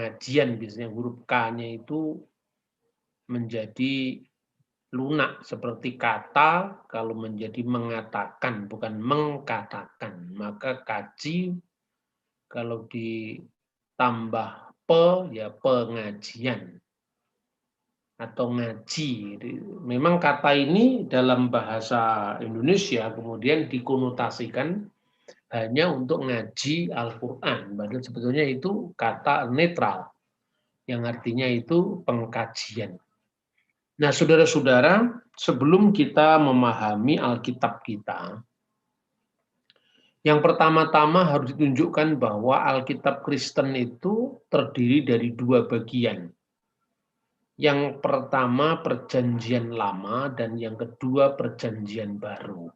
pengajian biasanya huruf K-nya itu menjadi lunak seperti kata kalau menjadi mengatakan bukan mengkatakan. Maka kaji kalau ditambah ya pengajian atau ngaji. Memang kata ini dalam bahasa Indonesia kemudian dikonotasikan hanya untuk ngaji Al-Quran. Padahal sebetulnya itu kata netral yang artinya itu pengkajian. Nah, saudara-saudara, sebelum kita memahami Alkitab kita, yang pertama-tama harus ditunjukkan bahwa Alkitab Kristen itu terdiri dari dua bagian. Yang pertama Perjanjian Lama dan yang kedua Perjanjian Baru.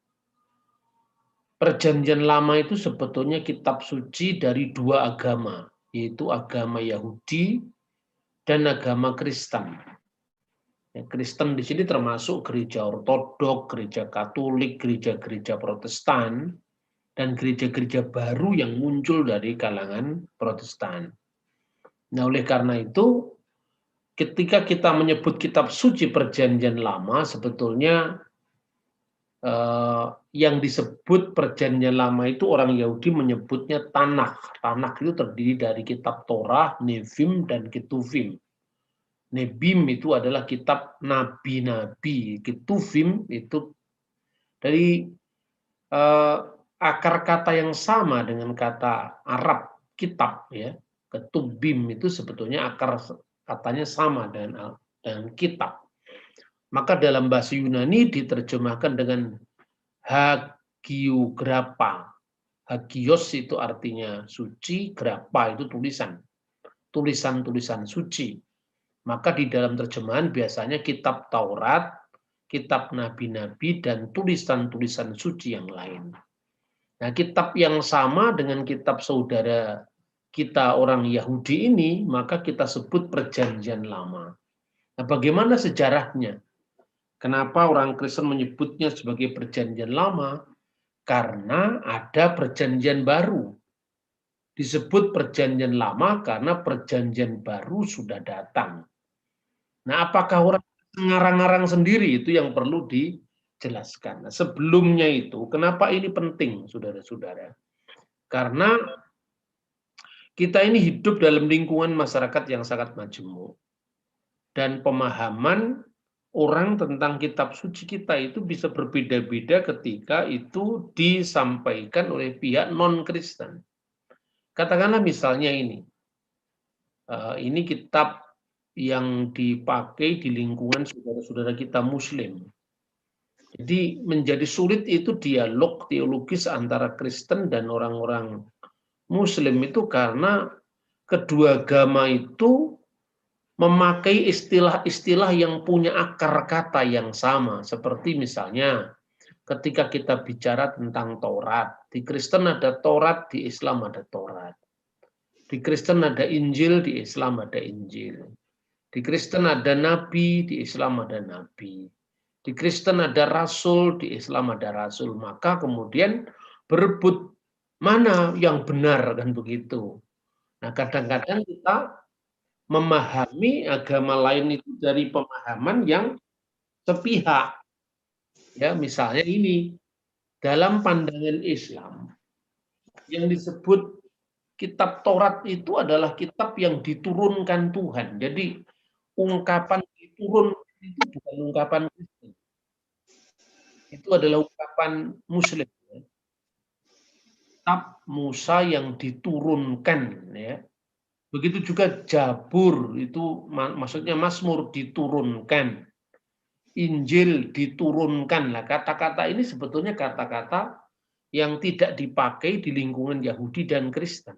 Perjanjian Lama itu sebetulnya kitab suci dari dua agama, yaitu agama Yahudi dan agama Kristen. Kristen di sini termasuk gereja Ortodok, gereja Katolik, gereja-gereja Protestan, dan gereja-gereja baru yang muncul dari kalangan Protestan. Nah, oleh karena itu, ketika kita menyebut kitab suci Perjanjian Lama, sebetulnya yang disebut Perjanjian Lama itu orang Yahudi menyebutnya Tanakh. Tanakh itu terdiri dari kitab Torah, Nevim, dan Ketuvim. Nebim itu adalah kitab nabi-nabi, Ketuvim itu dari akar kata yang sama dengan kata Arab kitab ya. Ketubim itu sebetulnya akar katanya sama dengan kitab. Maka dalam bahasa Yunani diterjemahkan dengan hagiographa. Hagios itu artinya suci, grapha itu tulisan. Tulisan-tulisan suci. Maka di dalam terjemahan biasanya kitab Taurat, kitab nabi-nabi, dan tulisan-tulisan suci yang lain. Nah, kitab yang sama dengan kitab saudara kita orang Yahudi ini, maka kita sebut Perjanjian Lama. Nah, bagaimana sejarahnya? Kenapa orang Kristen menyebutnya sebagai Perjanjian Lama? Karena ada Perjanjian Baru. Disebut Perjanjian Lama karena Perjanjian Baru sudah datang. Nah, apakah orang ngarang-ngarang sendiri itu yang perlu dijelaskan. Nah, sebelumnya itu, kenapa ini penting, saudara-saudara? Karena kita ini hidup dalam lingkungan masyarakat yang sangat majemuk. Dan pemahaman orang tentang kitab suci kita itu bisa berbeda-beda ketika itu disampaikan oleh pihak non-Kristen. Katakanlah misalnya ini kitab yang dipakai di lingkungan saudara-saudara kita Muslim. Jadi menjadi sulit itu dialog teologis antara Kristen dan orang-orang Muslim itu karena kedua agama itu memakai istilah-istilah yang punya akar kata yang sama. Seperti misalnya ketika kita bicara tentang Taurat, di Kristen ada Taurat, di Islam ada Taurat. Di Kristen ada Injil, di Islam ada Injil. Di Kristen ada nabi, di Islam ada nabi. Di Kristen ada rasul, di Islam ada rasul. Maka kemudian berebut mana yang benar kan begitu. Nah, kadang-kadang kita memahami agama lain itu dari pemahaman yang sepihak. Ya, misalnya ini dalam pandangan Islam yang disebut kitab Taurat itu adalah kitab yang diturunkan Tuhan. Jadi ungkapan diturunkan itu bukan ungkapan Kristen. Itu adalah ungkapan Muslim. Kitab Musa yang diturunkan. Ya. Begitu juga Jabur, itu maksudnya Mazmur diturunkan. Injil diturunkan. Nah, kata-kata ini sebetulnya kata-kata yang tidak dipakai di lingkungan Yahudi dan Kristen.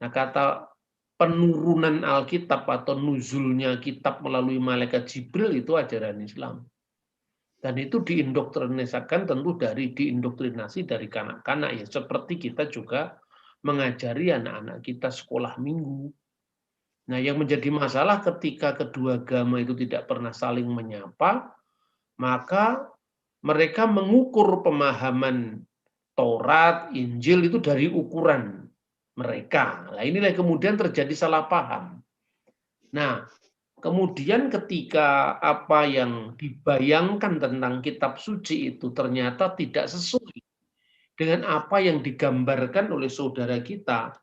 Nah, kata penurunan Alkitab atau nuzulnya kitab melalui malaikat Jibril itu ajaran Islam. Dan itu diindoktrinasikan tentu diindoktrinasi dari kanak-kanak ya, seperti kita juga mengajari anak-anak kita sekolah minggu. Nah, yang menjadi masalah ketika kedua agama itu tidak pernah saling menyapa, maka mereka mengukur pemahaman Taurat, Injil itu dari ukuran mereka. Nah, inilah kemudian terjadi salah paham. Nah, kemudian ketika apa yang dibayangkan tentang kitab suci itu ternyata tidak sesuai dengan apa yang digambarkan oleh saudara kita,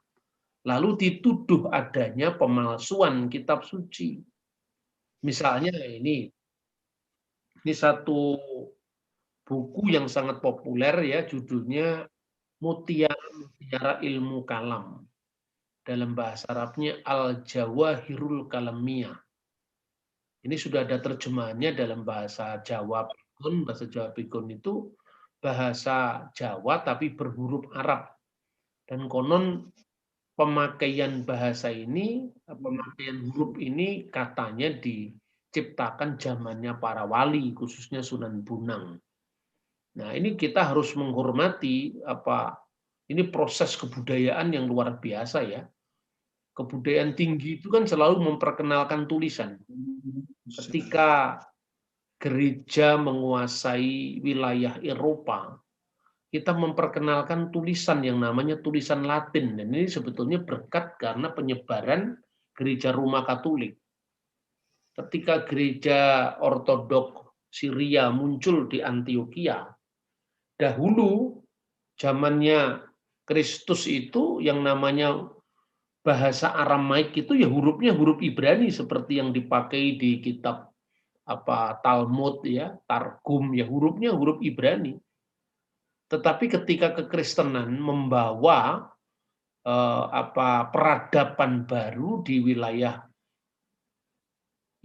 lalu dituduh adanya pemalsuan kitab suci. Misalnya ini satu buku yang sangat populer ya, judulnya Mutiara Ilmu Kalam. Dalam bahasa Arabnya Al-Jawahirul Kalamiyah. Ini sudah ada terjemahannya dalam bahasa Jawa Pikun. Bahasa Jawa Pikun itu bahasa Jawa tapi berhuruf Arab. Dan konon pemakaian bahasa ini, pemakaian huruf ini katanya diciptakan zamannya para wali, khususnya Sunan Bonang. Nah, ini kita harus menghormati ini proses kebudayaan yang luar biasa ya. Kebudayaan tinggi itu kan selalu memperkenalkan tulisan. Ketika gereja menguasai wilayah Eropa, kita memperkenalkan tulisan yang namanya tulisan Latin. Dan ini sebetulnya berkat karena penyebaran gereja Roma Katolik. Ketika gereja Ortodok Syria muncul di Antioquia, dahulu zamannya Kristus itu yang namanya bahasa Aramaik itu ya hurufnya huruf Ibrani seperti yang dipakai di kitab Talmud ya, Targum ya hurufnya huruf Ibrani. Tetapi ketika kekristenan membawa peradaban baru di wilayah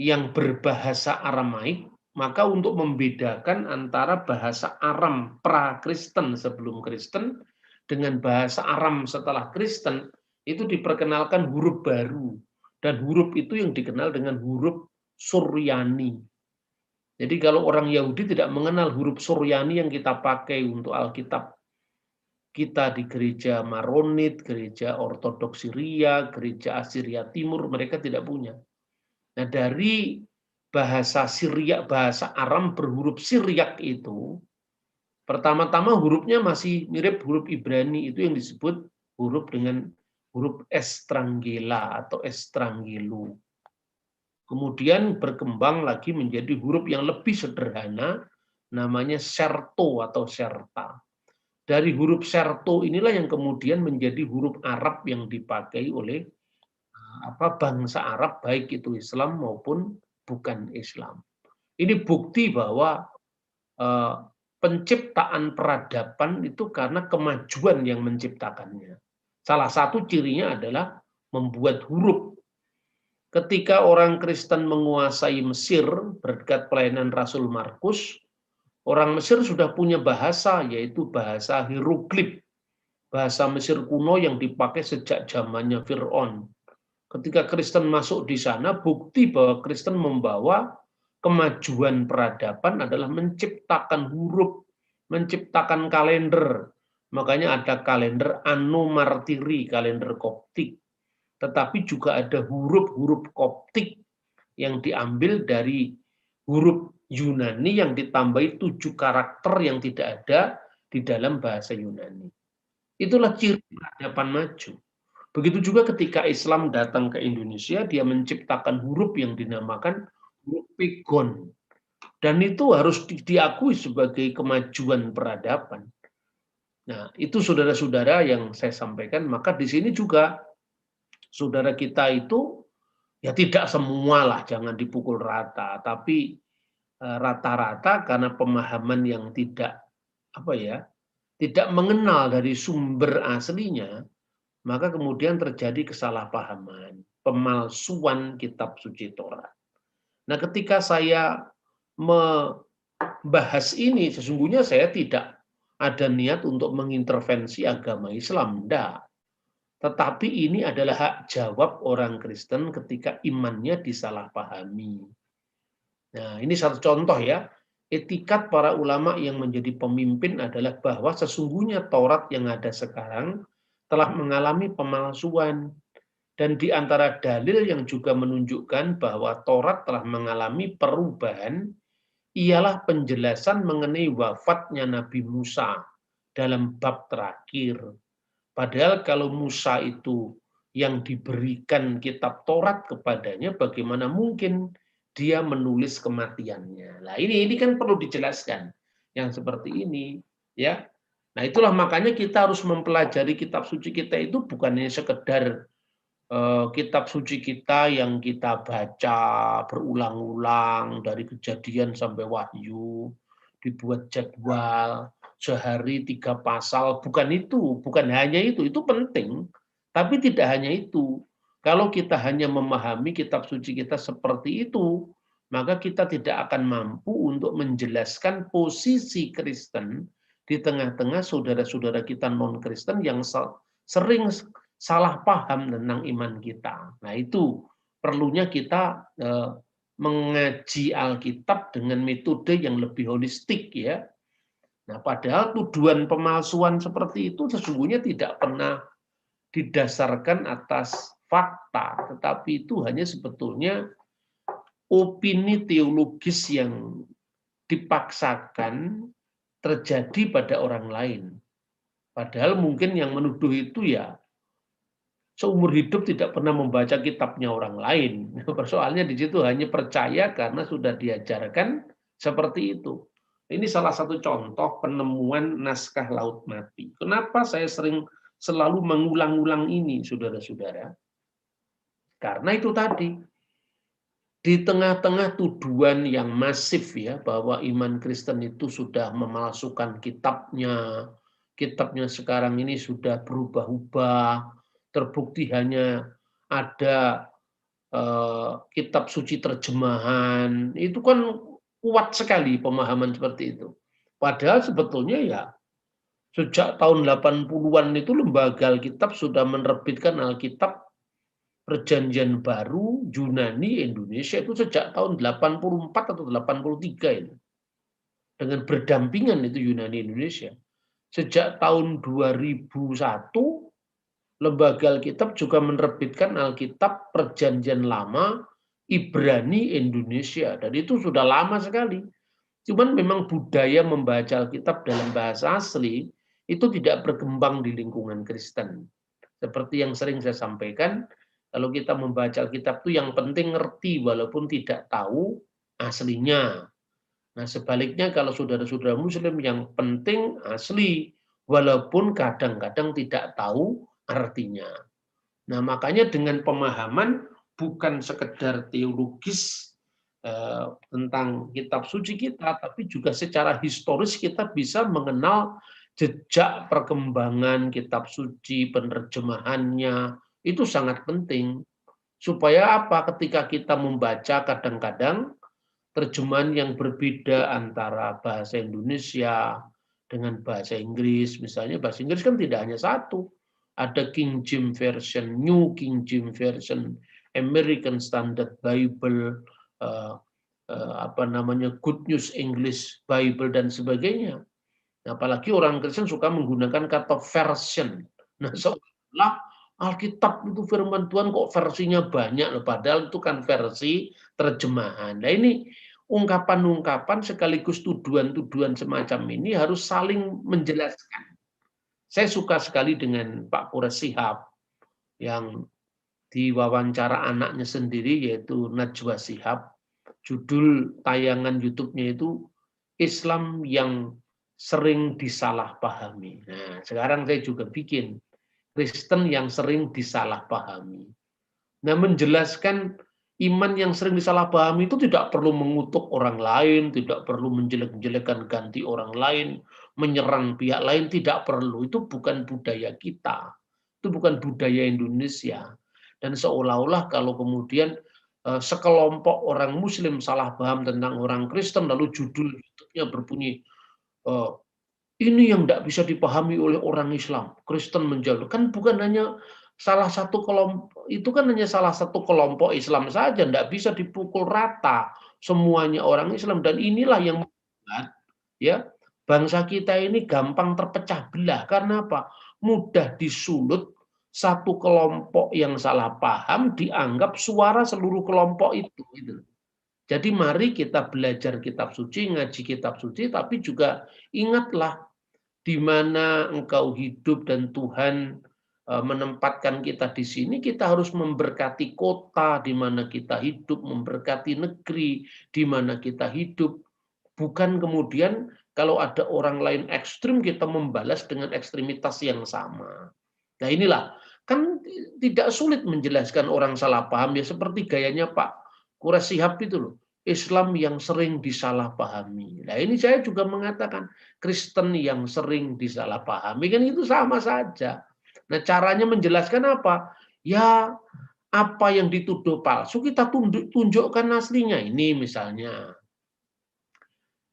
yang berbahasa Aramaik, maka untuk membedakan antara bahasa Aram pra-Kristen sebelum Kristen dengan bahasa Aram setelah Kristen, itu diperkenalkan huruf baru. Dan huruf itu yang dikenal dengan huruf Suryani. Jadi kalau orang Yahudi tidak mengenal huruf Suryani yang kita pakai untuk Alkitab kita di gereja Maronit, gereja Ortodoks Syria, gereja Assyria Timur, mereka tidak punya. Nah, dari bahasa Syriak, bahasa Aram berhuruf Syriak itu, pertama-tama hurufnya masih mirip huruf Ibrani, itu yang disebut huruf dengan huruf estrangela atau estrangelu. Kemudian berkembang lagi menjadi huruf yang lebih sederhana, namanya serto atau serta. Dari huruf serto inilah yang kemudian menjadi huruf Arab yang dipakai oleh bangsa Arab, baik itu Islam maupun bukan Islam. Ini bukti bahwa penciptaan peradaban itu karena kemajuan yang menciptakannya. Salah satu cirinya adalah membuat huruf. Ketika orang Kristen menguasai Mesir berkat pelayanan Rasul Markus, orang Mesir sudah punya bahasa, yaitu bahasa hieroglif, bahasa Mesir kuno yang dipakai sejak zamannya Fir'aun. Ketika Kristen masuk di sana, bukti bahwa Kristen membawa kemajuan peradaban adalah menciptakan huruf, menciptakan kalender. Makanya ada kalender Anno Martiri, kalender Koptik. Tetapi juga ada huruf-huruf Koptik yang diambil dari huruf Yunani yang ditambahi 7 karakter yang tidak ada di dalam bahasa Yunani. Itulah ciri peradaban maju. Begitu juga ketika Islam datang ke Indonesia, dia menciptakan huruf yang dinamakan huruf Pegon. Dan itu harus diakui sebagai kemajuan peradaban. Nah, itu saudara-saudara yang saya sampaikan. Maka di sini juga saudara kita itu ya tidak semua lah, jangan dipukul rata, tapi rata-rata karena pemahaman yang tidak tidak mengenal dari sumber aslinya, maka kemudian terjadi kesalahpahaman, pemalsuan kitab suci Taurat. Nah, ketika saya membahas ini, sesungguhnya saya tidak ada niat untuk mengintervensi agama Islam, tidak. Tetapi ini adalah hak jawab orang Kristen ketika imannya disalahpahami. Nah, ini satu contoh ya. Etikat para ulama yang menjadi pemimpin adalah bahwa sesungguhnya Taurat yang ada sekarang telah mengalami pemalsuan. Dan di antara dalil yang juga menunjukkan bahwa Taurat telah mengalami perubahan ialah penjelasan mengenai wafatnya Nabi Musa dalam bab terakhir. Padahal kalau Musa itu yang diberikan kitab Taurat kepadanya, bagaimana mungkin dia menulis kematiannya? Nah, ini kan perlu dijelaskan yang seperti ini, ya. Nah, itulah makanya kita harus mempelajari kitab suci kita itu bukan hanya sekedar kitab suci kita yang kita baca berulang-ulang dari Kejadian sampai Wahyu, dibuat jadwal sehari 3 pasal, bukan hanya itu penting, tapi tidak hanya itu. Kalau kita hanya memahami kitab suci kita seperti itu, maka kita tidak akan mampu untuk menjelaskan posisi Kristen di tengah-tengah saudara-saudara kita non-Kristen yang sering salah paham tentang iman kita. Nah, itu perlunya kita mengaji Alkitab dengan metode yang lebih holistik, ya. Nah, padahal tuduhan pemalsuan seperti itu sesungguhnya tidak pernah didasarkan atas fakta, tetapi itu hanya sebetulnya opini teologis yang dipaksakan terjadi pada orang lain. Padahal mungkin yang menuduh itu ya seumur hidup tidak pernah membaca kitabnya orang lain. Persoalannya di situ hanya percaya karena sudah diajarkan seperti itu. Ini salah satu contoh penemuan naskah Laut Mati. Kenapa saya selalu mengulang-ulang ini, saudara-saudara? Karena itu tadi, di tengah-tengah tuduhan yang masif ya, bahwa iman Kristen itu sudah memalsukan kitabnya sekarang ini sudah berubah-ubah, terbukti hanya ada kitab suci terjemahan, itu kan kuat sekali pemahaman seperti itu. Padahal sebetulnya ya sejak tahun 80-an itu lembaga Alkitab sudah menerbitkan Alkitab Perjanjian Baru Yunani Indonesia itu sejak tahun 84 atau 83 ini. Dengan berdampingan itu Yunani Indonesia. Sejak tahun 2001 Lembaga Alkitab juga menerbitkan Alkitab Perjanjian Lama Ibrani Indonesia, dan itu sudah lama sekali. Cuman memang budaya membaca Alkitab dalam bahasa asli itu tidak berkembang di lingkungan Kristen. Seperti yang sering saya sampaikan, kalau kita membaca Alkitab itu yang penting ngerti walaupun tidak tahu aslinya. Nah, sebaliknya kalau saudara-saudara Muslim yang penting asli walaupun kadang-kadang tidak tahu artinya. Nah, makanya dengan pemahaman bukan sekedar teologis tentang kitab suci kita, tapi juga secara historis kita bisa mengenal jejak perkembangan kitab suci, penerjemahannya, itu sangat penting. Supaya apa? Ketika kita membaca kadang-kadang terjemahan yang berbeda antara bahasa Indonesia dengan bahasa Inggris, misalnya bahasa Inggris kan tidak hanya satu, ada King James Version, New King James Version, American Standard Bible, Good News English Bible dan sebagainya. Apalagi orang Kristen suka menggunakan kata version. Nah, seolah Alkitab itu firman Tuhan kok versinya banyak loh, padahal itu kan versi terjemahan. Nah, ini ungkapan-ungkapan sekaligus tuduhan-tuduhan semacam ini harus saling menjelaskan. Saya suka sekali dengan Pak Kures Shihab yang diwawancara anaknya sendiri yaitu Najwa Shihab. Judul tayangan YouTube-nya itu Islam yang sering disalahpahami. Nah, sekarang saya juga bikin Kristen yang sering disalahpahami. Nah, menjelaskan iman yang sering disalahpahami itu tidak perlu mengutuk orang lain, tidak perlu menjelek-jelekan ganti orang lain, menyerang pihak lain, tidak perlu. Itu bukan budaya kita. Itu bukan budaya Indonesia. Dan seolah-olah kalau kemudian sekelompok orang Muslim salah paham tentang orang Kristen, lalu judul YouTube-nya berbunyi, ini yang tidak bisa dipahami oleh orang Islam, Kristen menjauh. Kan bukan hanya salah satu kelompok, itu kan hanya salah satu kelompok Islam saja, tidak bisa dipukul rata semuanya orang Islam. Dan inilah yang membuat ya bangsa kita ini gampang terpecah belah. Karena apa? Mudah disulut satu kelompok yang salah paham dianggap suara seluruh kelompok itu. Gitu. Jadi mari kita belajar kitab suci, ngaji kitab suci, tapi juga ingatlah di mana Engkau hidup dan Tuhan menempatkan kita di sini, kita harus memberkati kota di mana kita hidup, memberkati negeri di mana kita hidup. Bukan kemudian kalau ada orang lain ekstrim, kita membalas dengan ekstremitas yang sama. Nah inilah, kan tidak sulit menjelaskan orang salah paham, ya seperti gayanya Pak Quraish Shihab itu loh. Islam yang sering disalahpahami. Nah ini saya juga mengatakan, Kristen yang sering disalahpahami, kan itu sama saja. Nah, caranya menjelaskan apa? Ya, apa yang dituduh palsu kita tunjukkan aslinya. Ini misalnya,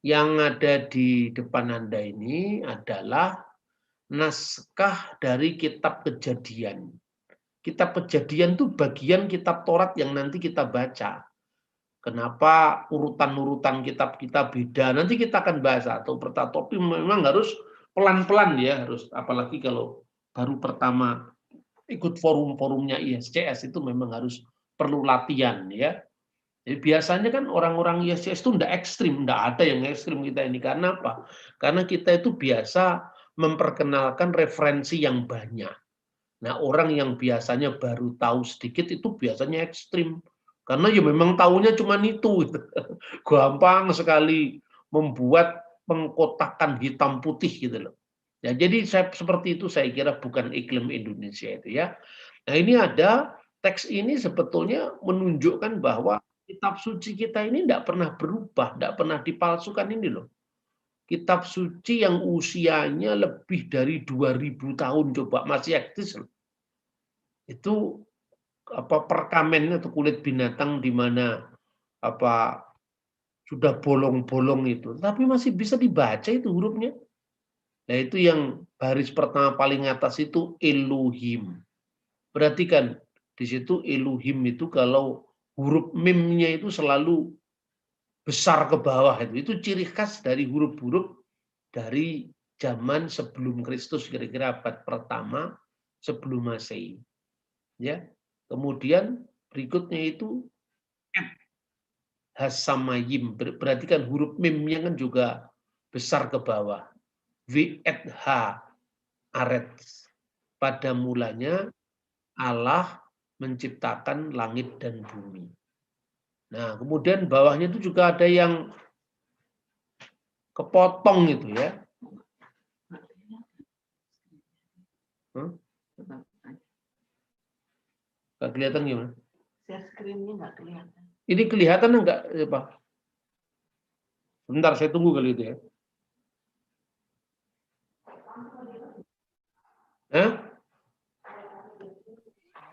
yang ada di depan Anda ini adalah naskah dari kitab Kejadian. Kitab Kejadian itu bagian kitab Taurat yang nanti kita baca. Kenapa urutan-urutan kitab kita beda? Nanti kita akan bahas atau tapi memang harus pelan-pelan ya, harus apalagi kalau baru pertama ikut forum-forumnya ISCS itu memang harus perlu latihan ya. Jadi biasanya kan orang-orang ISCS itu enggak ekstrim, enggak ada yang ekstrim kita ini. Karena apa? Karena kita itu biasa memperkenalkan referensi yang banyak. Nah, orang yang biasanya baru tahu sedikit itu biasanya ekstrim. Karena ya memang tahunya cuma itu. Gampang sekali membuat pengkotakan hitam putih gitu loh. Ya, jadi seperti itu saya kira bukan iklim Indonesia itu ya. Nah, ini ada teks ini sebetulnya menunjukkan bahwa kitab suci kita ini tidak pernah berubah, tidak pernah dipalsukan ini loh. Kitab suci yang usianya lebih dari 2000 tahun coba masih eksis loh. Itu apa perkamennya atau kulit binatang di mana apa sudah bolong-bolong itu, tapi masih bisa dibaca itu hurufnya. Nah, itu yang baris pertama paling atas itu Elohim. Perhatikan di situ Elohim itu kalau huruf mimnya itu selalu besar ke bawah itu ciri khas dari huruf-huruf dari zaman sebelum Kristus, kira-kira abad pertama sebelum Masehi. Ya. Kemudian berikutnya itu Hasamayim, berarti kan huruf mimnya kan juga besar ke bawah. H aret. Pada mulanya Allah menciptakan langit dan bumi. Nah, kemudian bawahnya itu juga ada yang kepotong itu ya. Nggak kelihatan gimana? Share screen-nya nggak kelihatan. Ini kelihatan enggak, Pak? Bentar, saya tunggu kali itu ya.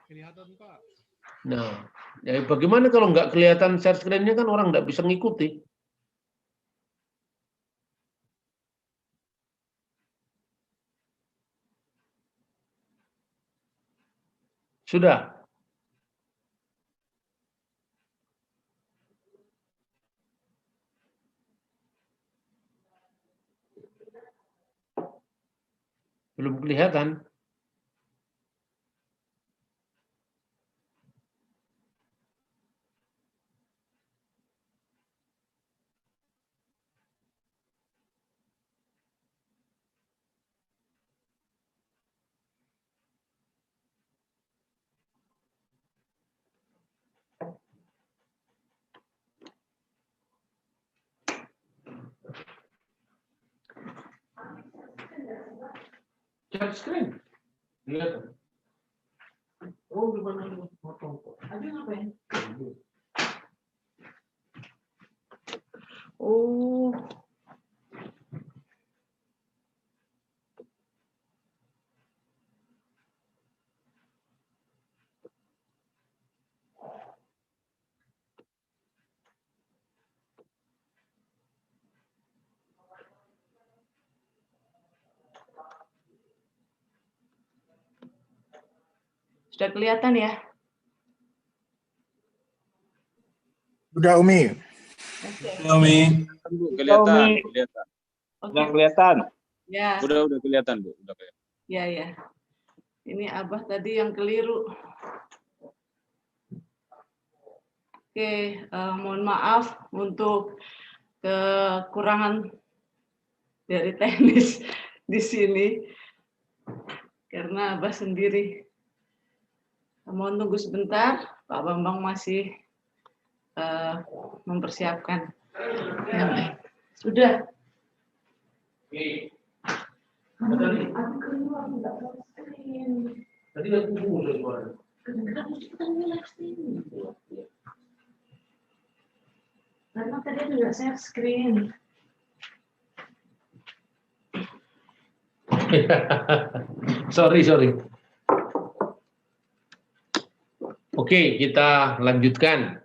Kelihatan, Pak. Nah, ya bagaimana kalau nggak kelihatan share screen-nya kan orang nggak bisa ngikuti. Sudah? Belum kelihatan. Share screen. Kelihatan. Oh, gimana ini? Ada ngapain? Oh. Sudah kelihatan ya? Sudah, Umi. Sudah, Umi. Kelihatan, kelihatan. Sudah kelihatan. Ya. Udah kelihatan, Bu. Udah kelihatan. Ya, ya. Ini Abah tadi yang keliru. Oke, mohon maaf untuk kekurangan dari teknis. di sini karena Abah sendiri. Mohon tunggu sebentar, Pak Bambang masih mempersiapkan. Sudah. Tadi aku suara. Karena tadi juga share screen. Sorry. Oke, kita lanjutkan.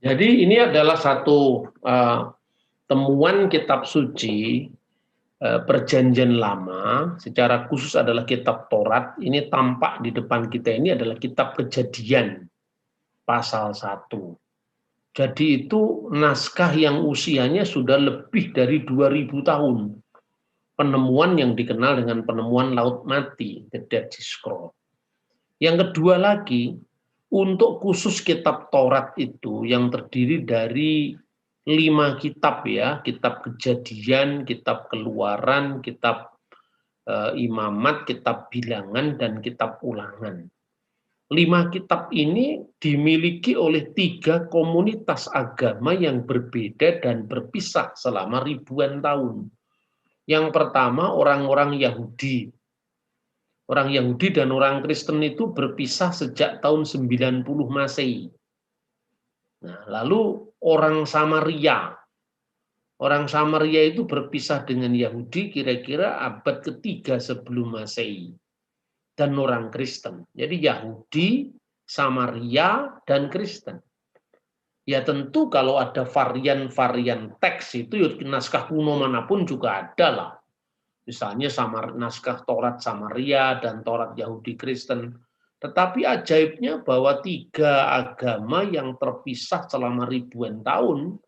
Jadi ini adalah satu temuan kitab suci Perjanjian Lama, secara khusus adalah kitab Taurat. Ini tampak di depan kita ini adalah kitab Kejadian pasal 1. Jadi itu naskah yang usianya sudah lebih dari 2000 tahun. Penemuan yang dikenal dengan penemuan Laut Mati, The Dead Sea Scroll. Yang kedua lagi, untuk khusus kitab Taurat itu yang terdiri dari 5 kitab ya, kitab Kejadian, kitab Keluaran, kitab Imamat, kitab Bilangan, dan kitab Ulangan. 5 kitab ini dimiliki oleh 3 komunitas agama yang berbeda dan berpisah selama ribuan tahun. Yang pertama orang-orang Yahudi. Orang Yahudi dan orang Kristen itu berpisah sejak tahun 90 Masehi. Nah, lalu orang Samaria. Orang Samaria itu berpisah dengan Yahudi kira-kira abad ketiga sebelum Masehi. Dan orang Kristen. Jadi Yahudi, Samaria, dan Kristen. Ya tentu kalau ada varian-varian teks itu naskah kuno manapun juga ada lah. Misalnya naskah Taurat Samaria dan Taurat Yahudi Kristen. Tetapi ajaibnya bahwa 3 agama yang terpisah selama ribuan tahun,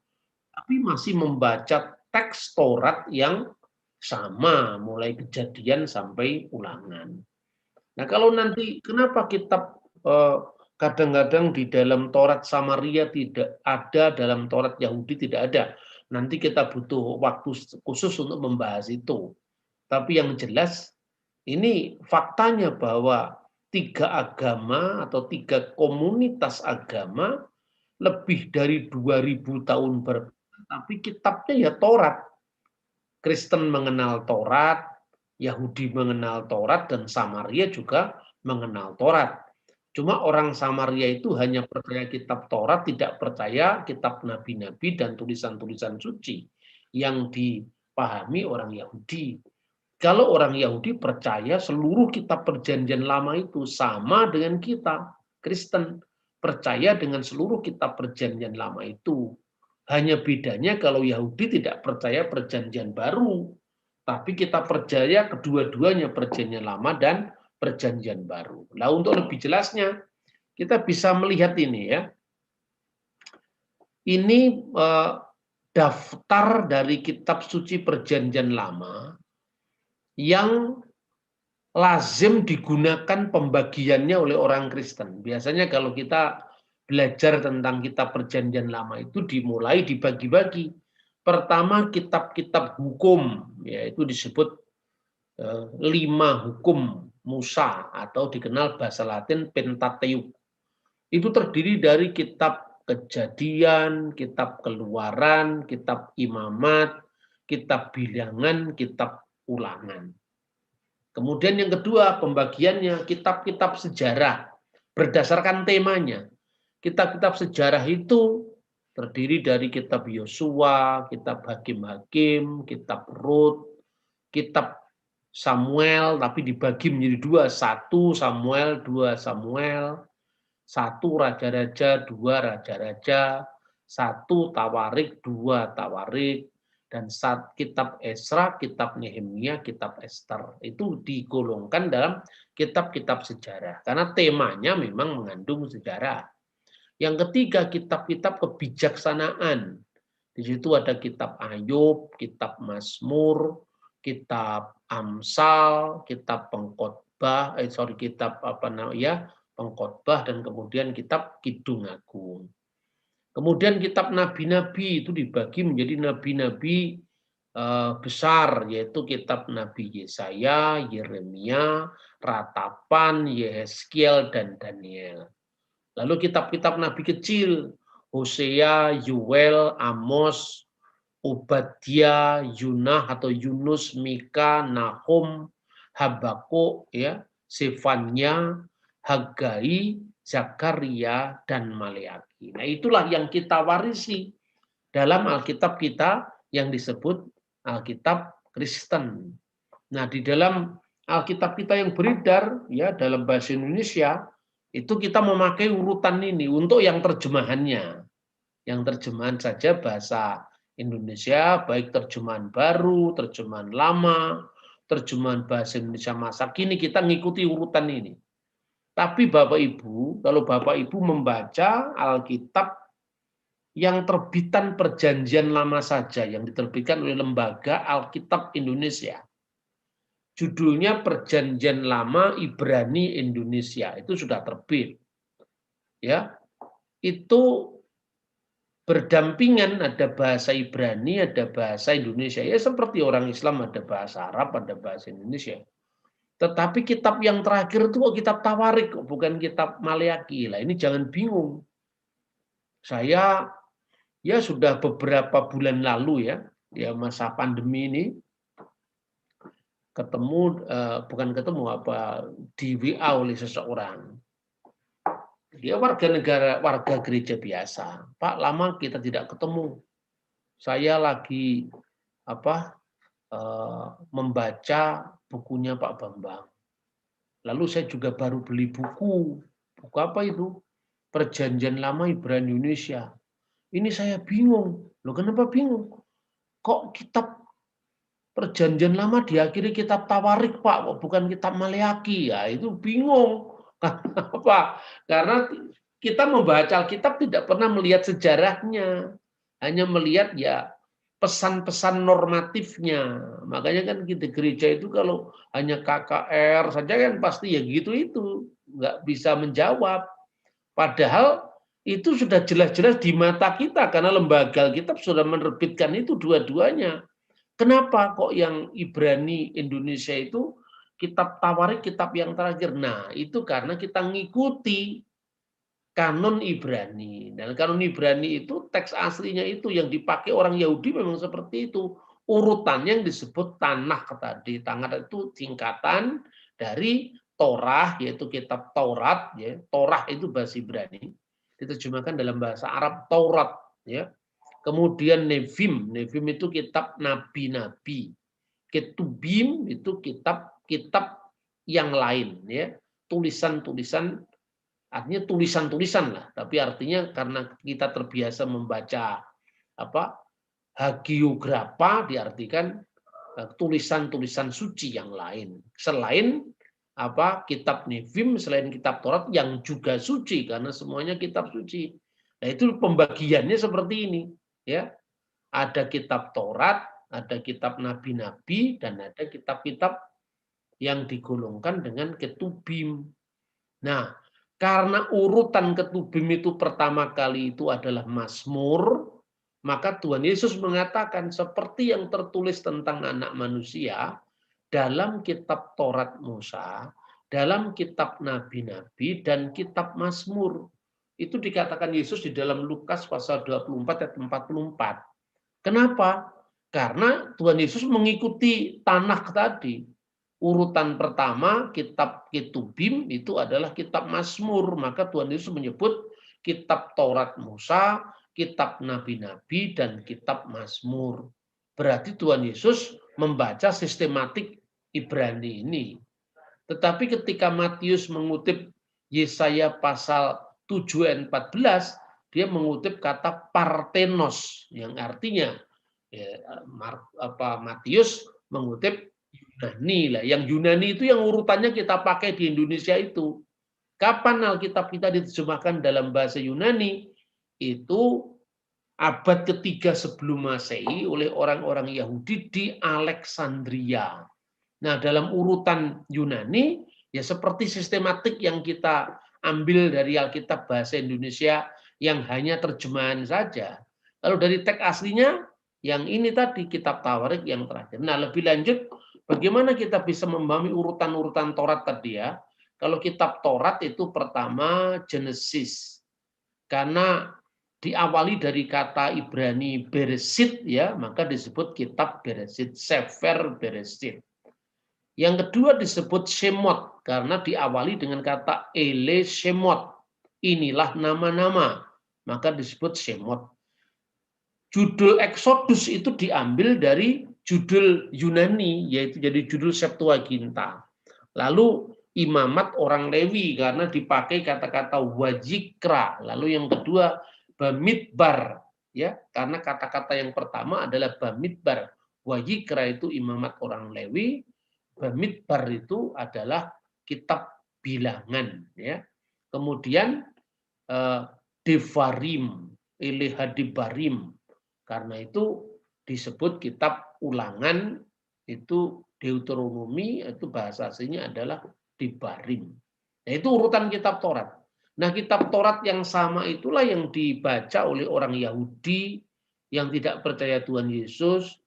tapi masih membaca teks Taurat yang sama, mulai Kejadian sampai Ulangan. Nah kalau nanti kenapa kitab kadang-kadang di dalam Taurat Samaria tidak ada, dalam Taurat Yahudi tidak ada. Nanti kita butuh waktu khusus untuk membahas itu. Tapi yang jelas ini faktanya bahwa 3 agama atau 3 komunitas agama lebih dari 2000 tahun berbeda, tapi kitabnya ya Taurat. Kristen mengenal Taurat, Yahudi mengenal Taurat, dan Samaria juga mengenal Taurat. Cuma orang Samaria itu hanya percaya kitab Taurat, tidak percaya kitab nabi-nabi dan tulisan-tulisan suci yang dipahami orang Yahudi. Kalau orang Yahudi percaya seluruh kitab Perjanjian Lama itu sama dengan kita, Kristen percaya dengan seluruh kitab Perjanjian Lama itu. Hanya bedanya kalau Yahudi tidak percaya Perjanjian Baru, tapi kita percaya kedua-duanya, Perjanjian Lama dan Perjanjian Baru. Nah, untuk lebih jelasnya, kita bisa melihat ini ya. Ini daftar dari kitab suci Perjanjian Lama yang lazim digunakan pembagiannya oleh orang Kristen. Biasanya kalau kita belajar tentang kitab Perjanjian Lama itu dimulai dibagi-bagi. Pertama kitab-kitab hukum, yaitu disebut 5 hukum Musa atau dikenal bahasa Latin Pentateuch. Itu terdiri dari kitab Kejadian, kitab Keluaran, kitab Imamat, kitab Bilangan, kitab Ulangan. Kemudian yang kedua pembagiannya kitab-kitab sejarah berdasarkan temanya. Kitab-kitab sejarah itu terdiri dari kitab Yosua, kitab Hakim-Hakim, kitab Rut, kitab Samuel, tapi dibagi menjadi 2, 1 Samuel, 2 Samuel, 1 Raja-Raja, 2 Raja-Raja, 1 Tawarik, 2 Tawarik, dan kitab Esra, kitab Nehemia, kitab Ester. Itu digolongkan dalam kitab-kitab sejarah, karena temanya memang mengandung sejarah. Yang ketiga, kitab-kitab kebijaksanaan. Di situ ada kitab Ayub, kitab Mazmur, kitab Amsal, kitab khotbah, kitab pengkhotbah, dan kemudian kitab Kidung Agung. Kemudian kitab nabi-nabi itu dibagi menjadi nabi-nabi besar, yaitu kitab Nabi Yesaya, Yeremia, Ratapan, Yehezkiel, dan Daniel. Lalu kitab-kitab nabi kecil, Hosea, Yuel, Amos, Obadiah, Yunah atau Yunus, Mika, Nahum, Habakuk, Sefanya, Hagai, Zakaria, dan Maleaki. Nah, itulah yang kita warisi dalam Alkitab kita yang disebut Alkitab Kristen. Nah, di dalam Alkitab kita yang beredar dalam bahasa Indonesia itu kita memakai urutan ini untuk yang terjemahannya. Yang terjemahan saja bahasa Indonesia, baik terjemahan baru, terjemahan lama, terjemahan bahasa Indonesia masa kini, kita ngikuti urutan ini. Tapi Bapak Ibu, kalau Bapak Ibu membaca Alkitab yang terbitan Perjanjian Lama saja, yang diterbitkan oleh Lembaga Alkitab Indonesia, judulnya Perjanjian Lama Ibrani Indonesia, itu sudah terbit. Itu berdampingan, ada bahasa Ibrani, ada bahasa Indonesia. Seperti orang Islam ada bahasa Arab, ada bahasa Indonesia. Tetapi kitab yang terakhir itu kok kitab Tawarik, bukan kitab Maleaki. Lah ini jangan bingung. Saya sudah beberapa bulan lalu masa pandemi ini di WA oleh seseorang. Dia warga gereja biasa. Pak, lama kita tidak ketemu. Saya lagi membaca bukunya Pak Bambang. Lalu saya juga baru beli buku. Buku apa itu? Perjanjian Lama Ibrani Indonesia. Ini saya bingung. Loh, kenapa bingung? Kok kitab Perjanjian Lama diakhiri kitab Tawarik, Pak, kok bukan kitab Maleaki? Ya, itu bingung. Kenapa? Karena kita membaca Alkitab tidak pernah melihat sejarahnya. Hanya melihat pesan-pesan normatifnya. Makanya kan kita gereja itu kalau hanya KKR saja kan pasti gitu itu. Nggak bisa menjawab. Padahal itu sudah jelas-jelas di mata kita karena lembaga Alkitab sudah menerbitkan itu dua-duanya. Kenapa kok yang Ibrani Indonesia itu kitab Tawarik, kitab yang terakhir? Nah, itu karena kita ngikuti kanon Ibrani. Dan kanon Ibrani itu teks aslinya itu yang dipakai orang Yahudi memang seperti itu. Urutannya yang disebut Tanakh tadi. Tanakh itu singkatan dari Torah, yaitu kitab Taurat. Torah itu bahasa Ibrani. Diterjemahkan dalam bahasa Arab Taurat. Kemudian Nevim. Nevim itu kitab nabi-nabi. Ketubim itu kitab yang lain. Tulisan-tulisan, artinya tulisan-tulisan lah. Tapi artinya karena kita terbiasa membaca hagiografa, diartikan tulisan-tulisan suci yang lain. Selain kitab Nevim, selain kitab Taurat yang juga suci karena semuanya kitab suci. Nah, itu pembagiannya seperti ini, Ada kitab Taurat, ada kitab nabi-nabi, dan ada kitab-kitab yang digolongkan dengan ketubim. Nah, karena urutan ketubim itu pertama kali itu adalah Mazmur, maka Tuhan Yesus mengatakan seperti yang tertulis tentang anak manusia dalam kitab Taurat Musa, dalam kitab nabi-nabi, dan kitab Mazmur. Itu dikatakan Yesus di dalam Lukas pasal 24 ayat 44. Kenapa? Karena Tuhan Yesus mengikuti Tanakh tadi. Urutan pertama, kitab Ketubim itu adalah kitab Mazmur. Maka Tuhan Yesus menyebut kitab Taurat Musa, kitab nabi-nabi, dan kitab Mazmur. Berarti Tuhan Yesus membaca sistematik Ibrani ini. Tetapi ketika Matius mengutip Yesaya pasal 7 ayat 14, dia mengutip kata Parthenos, yang artinya Matius mengutip Yunani lah. Yang Yunani itu yang urutannya kita pakai di Indonesia itu. Kapan Alkitab kita diterjemahkan dalam bahasa Yunani? Itu abad ketiga sebelum Masehi oleh orang-orang Yahudi di Alexandria. Nah, dalam urutan Yunani Ya seperti sistematik yang kita ambil dari Alkitab bahasa Indonesia yang hanya terjemahan saja. Kalau dari teks aslinya, yang ini tadi kitab Tawarik yang terakhir. Nah, lebih lanjut, bagaimana kita bisa memahami urutan-urutan Taurat tadi ya? Kalau kitab Taurat itu pertama Genesis, karena diawali dari kata Ibrani Beresit ya, maka disebut kitab Beresit, Sefer Beresit. Yang kedua disebut Shemot, karena diawali dengan kata Ele Shemot. Inilah nama-nama, maka disebut Shemot. Judul Exodus itu diambil dari judul Yunani, yaitu jadi judul Septuaginta. Lalu imamat orang Lewi, karena dipakai kata-kata wajikra. Lalu yang kedua Bamidbar, ya, karena kata-kata yang pertama adalah Bamidbar. Wajikra itu imamat orang Lewi, Bamidbar itu adalah kitab bilangan, ya. Kemudian Devarim, Elehadibarim, karena itu disebut kitab ulangan, itu Deuteronomi, itu bahasa aslinya adalah Devarim. Nah, itu urutan kitab Taurat. Nah, kitab Taurat yang sama itulah yang dibaca oleh orang Yahudi yang tidak percaya Tuhan Yesus,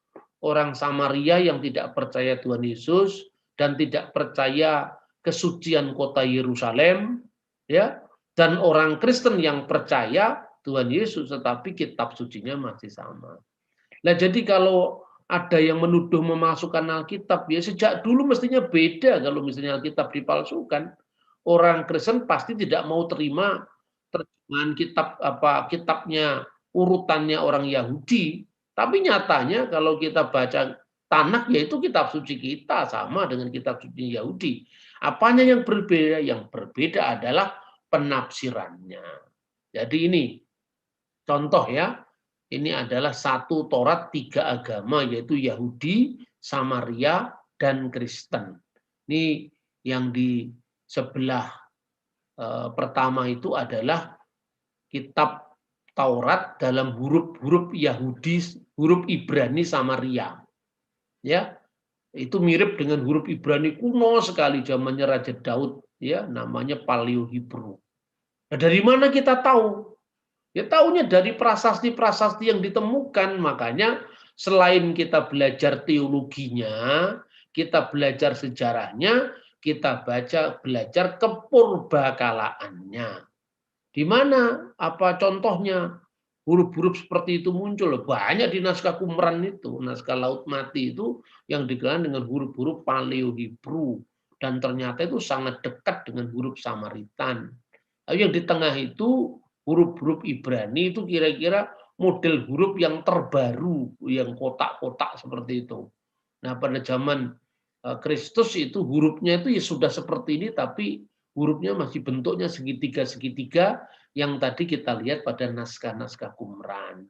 orang Samaria yang tidak percaya Tuhan Yesus dan tidak percaya kesucian kota Yerusalem, ya, dan orang Kristen yang percaya Tuhan Yesus tetapi kitab sucinya masih sama. Nah, jadi kalau ada yang menuduh memasukkan Alkitab, ya sejak dulu mestinya beda. Kalau misalnya Alkitab dipalsukan, orang Kristen pasti tidak mau terima terjemahan kitabnya urutannya orang Yahudi. Tapi nyatanya kalau kita baca Tanakh, yaitu kitab suci kita sama dengan kitab suci Yahudi. Apanya yang berbeda? Yang berbeda adalah penafsirannya. Jadi ini contoh ya, ini adalah satu Taurat, tiga agama, yaitu Yahudi, Samaria, dan Kristen. Ini yang di sebelah pertama itu adalah kitab Taurat dalam huruf-huruf Yahudi, huruf Ibrani Samaria. Ya, itu mirip dengan huruf Ibrani kuno sekali zamannya Raja Daud, ya, namanya Paleo-Hebrew. Nah, dari mana kita tahu? Ya, tahunya dari prasasti-prasasti yang ditemukan. Makanya selain kita belajar teologinya, kita belajar sejarahnya, kita belajar kepurbakalaannya. Di mana? Apa contohnya? Huruf-huruf seperti itu muncul. Banyak di naskah Qumran itu, naskah Laut Mati itu yang dikenal dengan huruf-huruf Paleo-Hebrew. Dan ternyata itu sangat dekat dengan huruf Samaritan. Lalu yang di tengah itu huruf-huruf Ibrani itu kira-kira model huruf yang terbaru, yang kotak-kotak seperti itu. Nah, pada zaman Kristus itu hurufnya itu ya sudah seperti ini, tapi hurufnya masih bentuknya segitiga-segitiga yang tadi kita lihat pada naskah-naskah Qumran.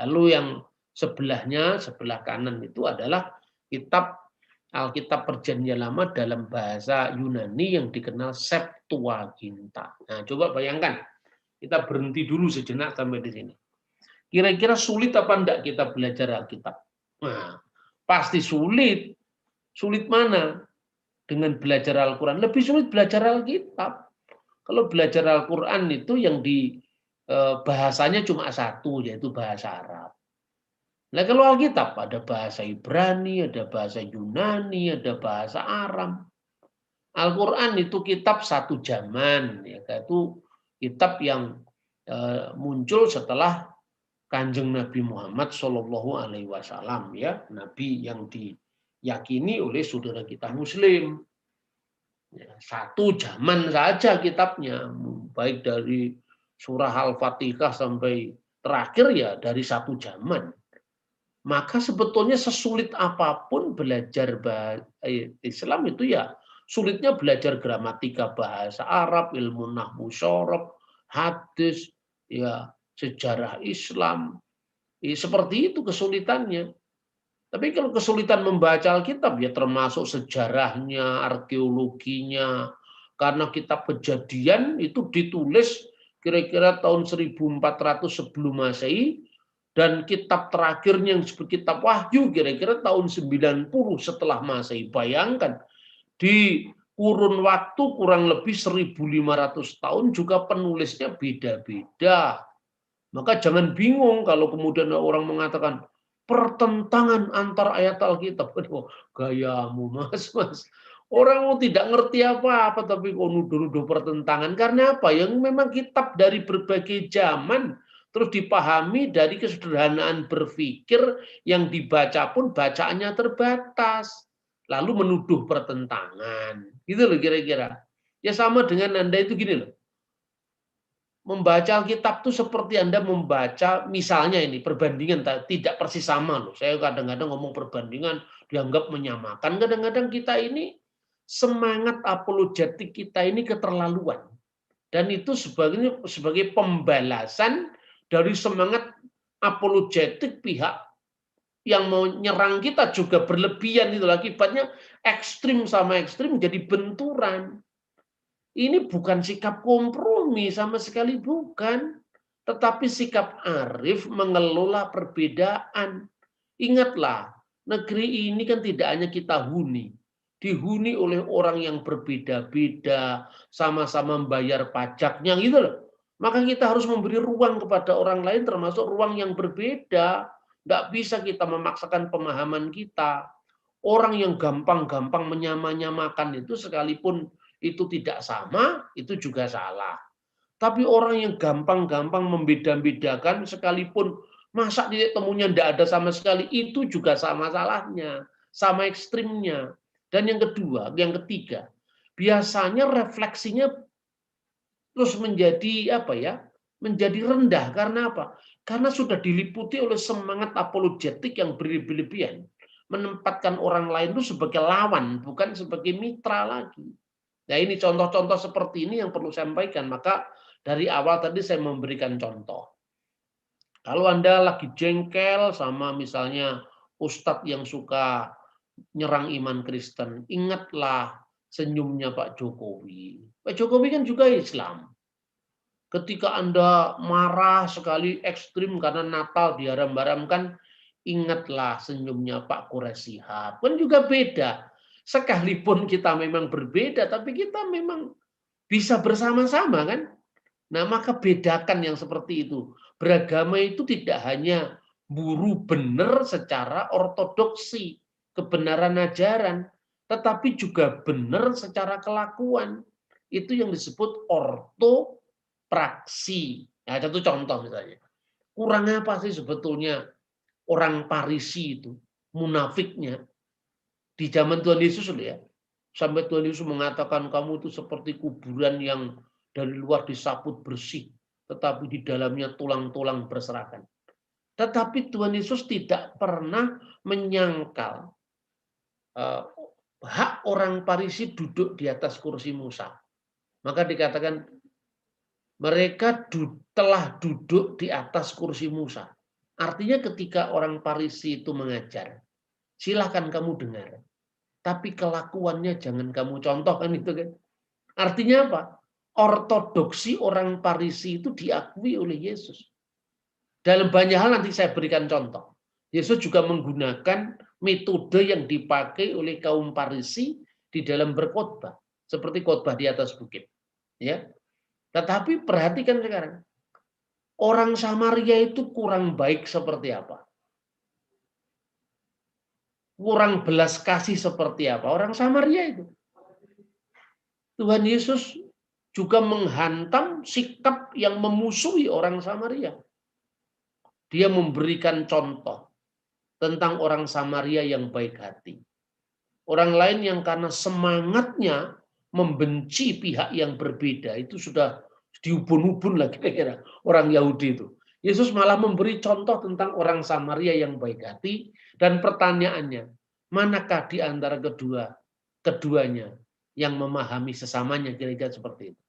Lalu yang sebelahnya, sebelah kanan itu adalah kitab Alkitab Perjanjian Lama dalam bahasa Yunani yang dikenal Septuaginta. Nah, coba bayangkan, kita berhenti dulu sejenak sampai di sini. Kira-kira sulit apa enggak kita belajar Alkitab? Nah, pasti sulit. Sulit mana? Dengan belajar Al-Quran. Lebih sulit belajar Alkitab. Kalau belajar Al-Quran itu yang di bahasanya cuma satu, yaitu bahasa Arab. Nah, kalau Alkitab ada bahasa Ibrani, ada bahasa Yunani, ada bahasa Aram. Al-Quran itu kitab satu zaman, yaitu kitab yang muncul setelah Kanjeng Nabi Muhammad Shallallahu Alaihi Wasallam, ya, Nabi yang diyakini oleh saudara kita Muslim. Satu zaman saja kitabnya, baik dari surah Al-Fatihah sampai terakhir ya dari satu zaman. Maka sebetulnya sesulit apapun belajar Islam itu ya sulitnya belajar gramatika bahasa Arab, ilmu nahwu syarab, hadis, ya sejarah Islam. Seperti itu kesulitannya. Tapi kalau kesulitan membaca Alkitab ya termasuk sejarahnya, arkeologinya, karena kitab Kejadian itu ditulis kira-kira tahun 1400 sebelum Masehi dan kitab terakhirnya yang disebut kitab Wahyu kira-kira tahun 90 setelah Masehi. Bayangkan di kurun waktu kurang lebih 1.500 tahun juga penulisnya beda-beda. Maka jangan bingung kalau kemudian orang mengatakan pertentangan antar ayat Alkitab. Aduh, gayamu mas. Orang tidak ngerti apa-apa tapi kok nuduh-nuduh pertentangan. Karena apa? Yang memang kitab dari berbagai zaman terus dipahami dari kesederhanaan berpikir yang dibaca pun bacaannya terbatas. Lalu menuduh pertentangan. Gitu loh kira-kira. Ya sama dengan Anda itu gini loh. Membaca Alkitab itu seperti Anda membaca, misalnya ini, perbandingan, tidak persis sama loh. Saya kadang-kadang ngomong perbandingan, dianggap menyamakan. Kadang-kadang kita ini, semangat apologetik kita ini keterlaluan. Dan itu sebagai pembalasan dari semangat apologetik pihak yang mau nyerang kita juga berlebihan. Itu akibatnya ekstrim sama ekstrim jadi benturan. Ini bukan sikap kompromi sama sekali bukan. Tetapi sikap arif mengelola perbedaan. Ingatlah, negeri ini kan tidak hanya kita huni. Dihuni oleh orang yang berbeda-beda, sama-sama membayar pajaknya gitu loh. Maka kita harus memberi ruang kepada orang lain termasuk ruang yang berbeda. Nggak bisa kita memaksakan pemahaman kita. Orang yang gampang-gampang menyamakan itu sekalipun itu tidak sama, itu juga salah. Tapi orang yang gampang-gampang membeda-bedakan sekalipun masa titik temunya tidak ada sama sekali, itu juga sama salahnya, sama ekstrimnya. Dan yang kedua, yang ketiga, biasanya refleksinya terus menjadi apa ya? Menjadi rendah karena apa? Karena sudah diliputi oleh semangat apologetik yang berlebihan, menempatkan orang lain itu sebagai lawan, bukan sebagai mitra lagi. Nah ini contoh-contoh seperti ini yang perlu saya sampaikan. Maka dari awal tadi saya memberikan contoh. Kalau Anda lagi jengkel sama misalnya ustadz yang suka nyerang iman Kristen, ingatlah senyumnya Pak Jokowi. Pak Jokowi kan juga Islam. Ketika Anda marah sekali ekstrim karena Natal diharam-haramkan, ingatlah senyumnya Pak Quraisy Shihab. Kan juga beda. Sekalipun kita memang berbeda, tapi kita memang bisa bersama-sama kan? Nah, maka bedakan yang seperti itu. Beragama itu tidak hanya buru benar secara ortodoksi, kebenaran ajaran, tetapi juga benar secara kelakuan. Itu yang disebut ortopraksi. Nah, satu contoh misalnya. Kurang apa sih sebetulnya orang Parisi itu, munafiknya? Di zaman Tuhan Yesus ya, sampai Tuhan Yesus mengatakan kamu itu seperti kuburan yang dari luar disaput bersih, tetapi di dalamnya tulang-tulang berserakan. Tetapi Tuhan Yesus tidak pernah menyangkal hak orang Parisi duduk di atas kursi Musa. Maka dikatakan mereka telah duduk di atas kursi Musa. Artinya ketika orang Parisi itu mengajar, silahkan kamu dengar. Tapi kelakuannya jangan kamu contohkan itu kan. Artinya apa? Ortodoksi orang Parisi itu diakui oleh Yesus. Dalam banyak hal nanti saya berikan contoh. Yesus juga menggunakan metode yang dipakai oleh kaum Parisi di dalam berkhotbah, seperti khotbah di atas bukit. Ya. Tetapi perhatikan sekarang. Orang Samaria itu kurang baik seperti apa? Kurang belas kasih seperti apa orang Samaria itu. Tuhan Yesus juga menghantam sikap yang memusuhi orang Samaria. Dia memberikan contoh tentang orang Samaria yang baik hati. Orang lain yang karena semangatnya membenci pihak yang berbeda itu sudah diubun-ubun lah kira-kira orang Yahudi itu. Yesus malah memberi contoh tentang orang Samaria yang baik hati dan pertanyaannya, manakah di antara keduanya yang memahami sesamanya kira-kira seperti itu.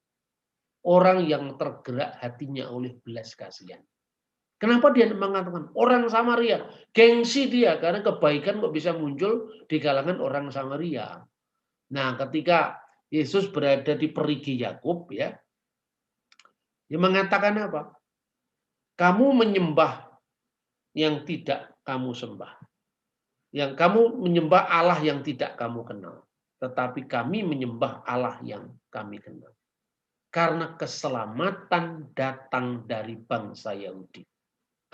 Orang yang tergerak hatinya oleh belas kasihan. Kenapa dia mengatakan orang Samaria? Gengsi dia karena kebaikan kok bisa muncul di kalangan orang Samaria. Nah, ketika Yesus berada di perigi Yakub ya, dia mengatakan apa? Kamu menyembah yang tidak kamu sembah. Yang kamu menyembah Allah yang tidak kamu kenal. tetapi kami menyembah Allah yang kami kenal. Karena keselamatan datang dari bangsa Yahudi.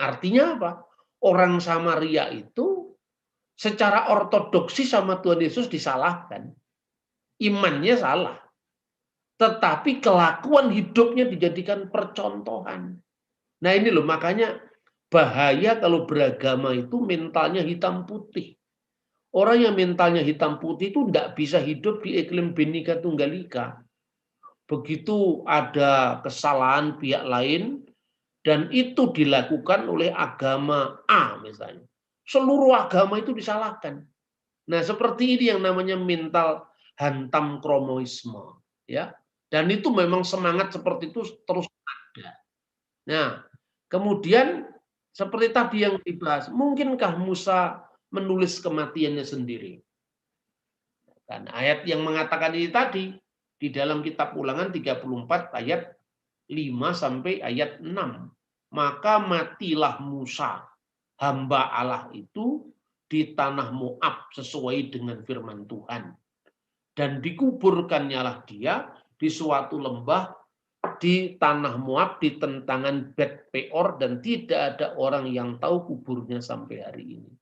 Artinya apa? Orang Samaria itu secara ortodoksi sama Tuhan Yesus disalahkan. Imannya salah. Tetapi kelakuan hidupnya dijadikan percontohan. Nah ini loh, makanya bahaya kalau beragama itu mentalnya hitam putih. Orang yang mentalnya hitam putih itu tidak bisa hidup di iklim Bhinneka Tunggal Ika. Begitu ada kesalahan pihak lain, dan itu dilakukan oleh agama A misalnya. Seluruh agama itu disalahkan. Nah seperti ini yang namanya mental hantam kromoisme. Ya. Dan itu memang semangat seperti itu terus ada. Nah kemudian seperti tadi yang dibahas, mungkinkah Musa menulis kematiannya sendiri? Dan ayat yang mengatakan ini tadi, di dalam kitab Ulangan 34 ayat 5 sampai ayat 6. Maka matilah Musa, hamba Allah itu, di tanah Moab sesuai dengan firman Tuhan. Dan dikuburkannya lah dia di suatu lembah di tanah Moab di tentangan Bet Peor, dan tidak ada orang yang tahu kuburnya sampai hari ini.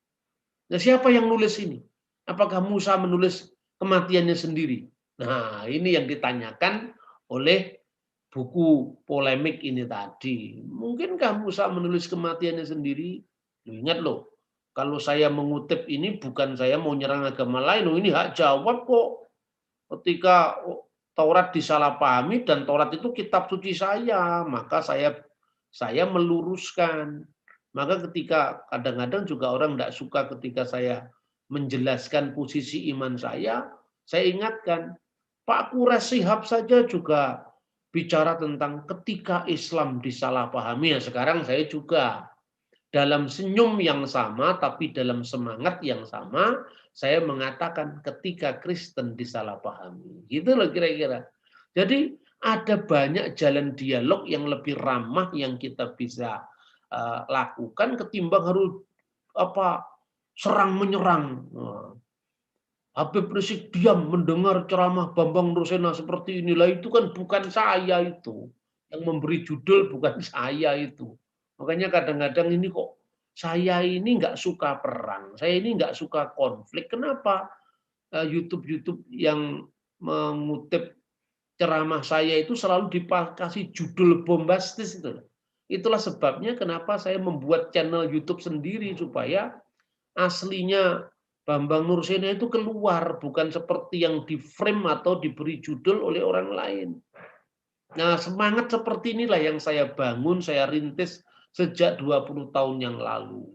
Nah, siapa yang nulis ini? Apakah Musa menulis kematiannya sendiri? Nah, ini yang ditanyakan oleh buku polemik ini tadi. Mungkinkah Musa menulis kematiannya sendiri? Ingat loh, kalau saya mengutip ini bukan saya mau nyerang agama lain. Loh, ini hak jawab kok. Ketika Taurat disalahpahami dan Taurat itu kitab suci saya, maka saya meluruskan. Maka ketika kadang-kadang juga orang tidak suka ketika saya menjelaskan posisi iman saya ingatkan, Pak Quraisy Shihab saja juga bicara tentang ketika Islam disalahpahami. Ya, sekarang saya juga dalam senyum yang sama, tapi dalam semangat yang sama, saya mengatakan ketika Kristen disalahpahami. Gitu loh kira-kira. Jadi ada banyak jalan dialog yang lebih ramah yang kita bisa lakukan ketimbang harus serang menyerang. Habib Rizik diam mendengar ceramah Bambang Nurasena seperti inilah, itu kan bukan saya itu. Yang memberi judul bukan saya itu. Makanya kadang-kadang ini kok saya ini nggak suka perang, saya ini nggak suka konflik. Kenapa YouTube yang mengutip ceramah saya itu selalu dikasih judul bombastis itu? Itulah sebabnya kenapa saya membuat channel YouTube sendiri, supaya aslinya Bambang Nurasena itu keluar, bukan seperti yang di frame atau diberi judul oleh orang lain. Nah, semangat seperti inilah yang saya bangun, saya rintis sejak 20 tahun yang lalu.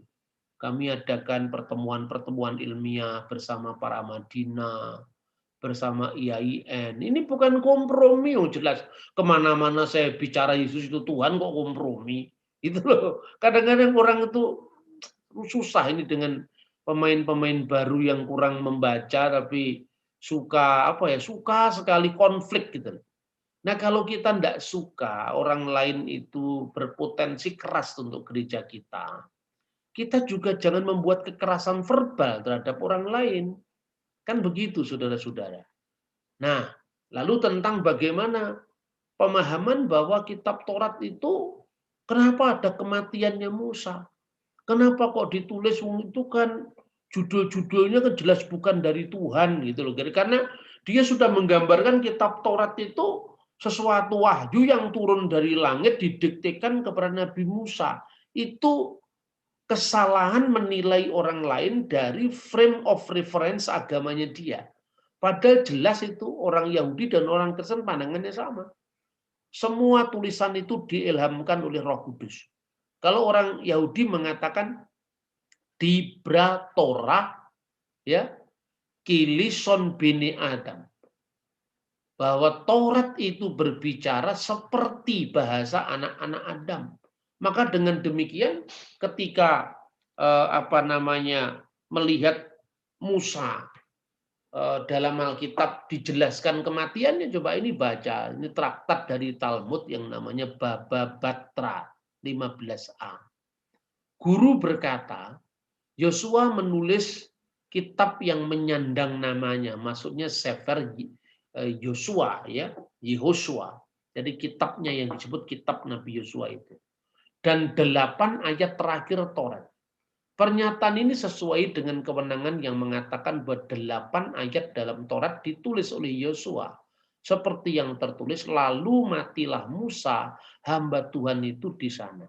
Kami adakan pertemuan-pertemuan ilmiah bersama para Madinah, bersama IAIN. Ini bukan kompromi, jelas. Kemana-mana saya bicara Yesus itu Tuhan, kok kompromi? Itu loh. Kadang-kadang orang itu susah ini dengan pemain-pemain baru yang kurang membaca, tapi suka suka sekali konflik gitu. Nah kalau kita tidak suka orang lain itu berpotensi keras untuk gereja kita, kita juga jangan membuat kekerasan verbal terhadap orang lain. Kan begitu saudara-saudara. Nah lalu tentang bagaimana pemahaman bahwa kitab Taurat itu, kenapa ada kematiannya Musa? Kenapa kok ditulis itu kan judul-judulnya kan jelas bukan dari Tuhan gitu loh. Karena dia sudah menggambarkan kitab Taurat itu sesuatu wahyu yang turun dari langit didiktekan kepada Nabi Musa. Itu kesalahan menilai orang lain dari frame of reference agamanya dia. Padahal jelas itu orang Yahudi dan orang Kristen pandangannya sama. Semua tulisan itu diilhamkan oleh Roh Kudus. Kalau orang Yahudi mengatakan Dibra Torah, ya, kilison bini Adam, bahwa Taurat itu berbicara seperti bahasa anak-anak Adam. Maka dengan demikian, ketika melihat Musa dalam Alkitab dijelaskan kematiannya, coba ini baca, ini traktat dari Talmud yang namanya Baba Batra 15a. Guru berkata, Yosua menulis kitab yang menyandang namanya, maksudnya Sefer Yosua, ya, Yehosua. Jadi kitabnya yang disebut kitab Nabi Yosua itu. Dan 8 ayat terakhir Taurat. Pernyataan ini sesuai dengan kewenangan yang mengatakan bahwa 8 ayat dalam Taurat ditulis oleh Yosua. Seperti yang tertulis, lalu matilah Musa, hamba Tuhan itu di sana.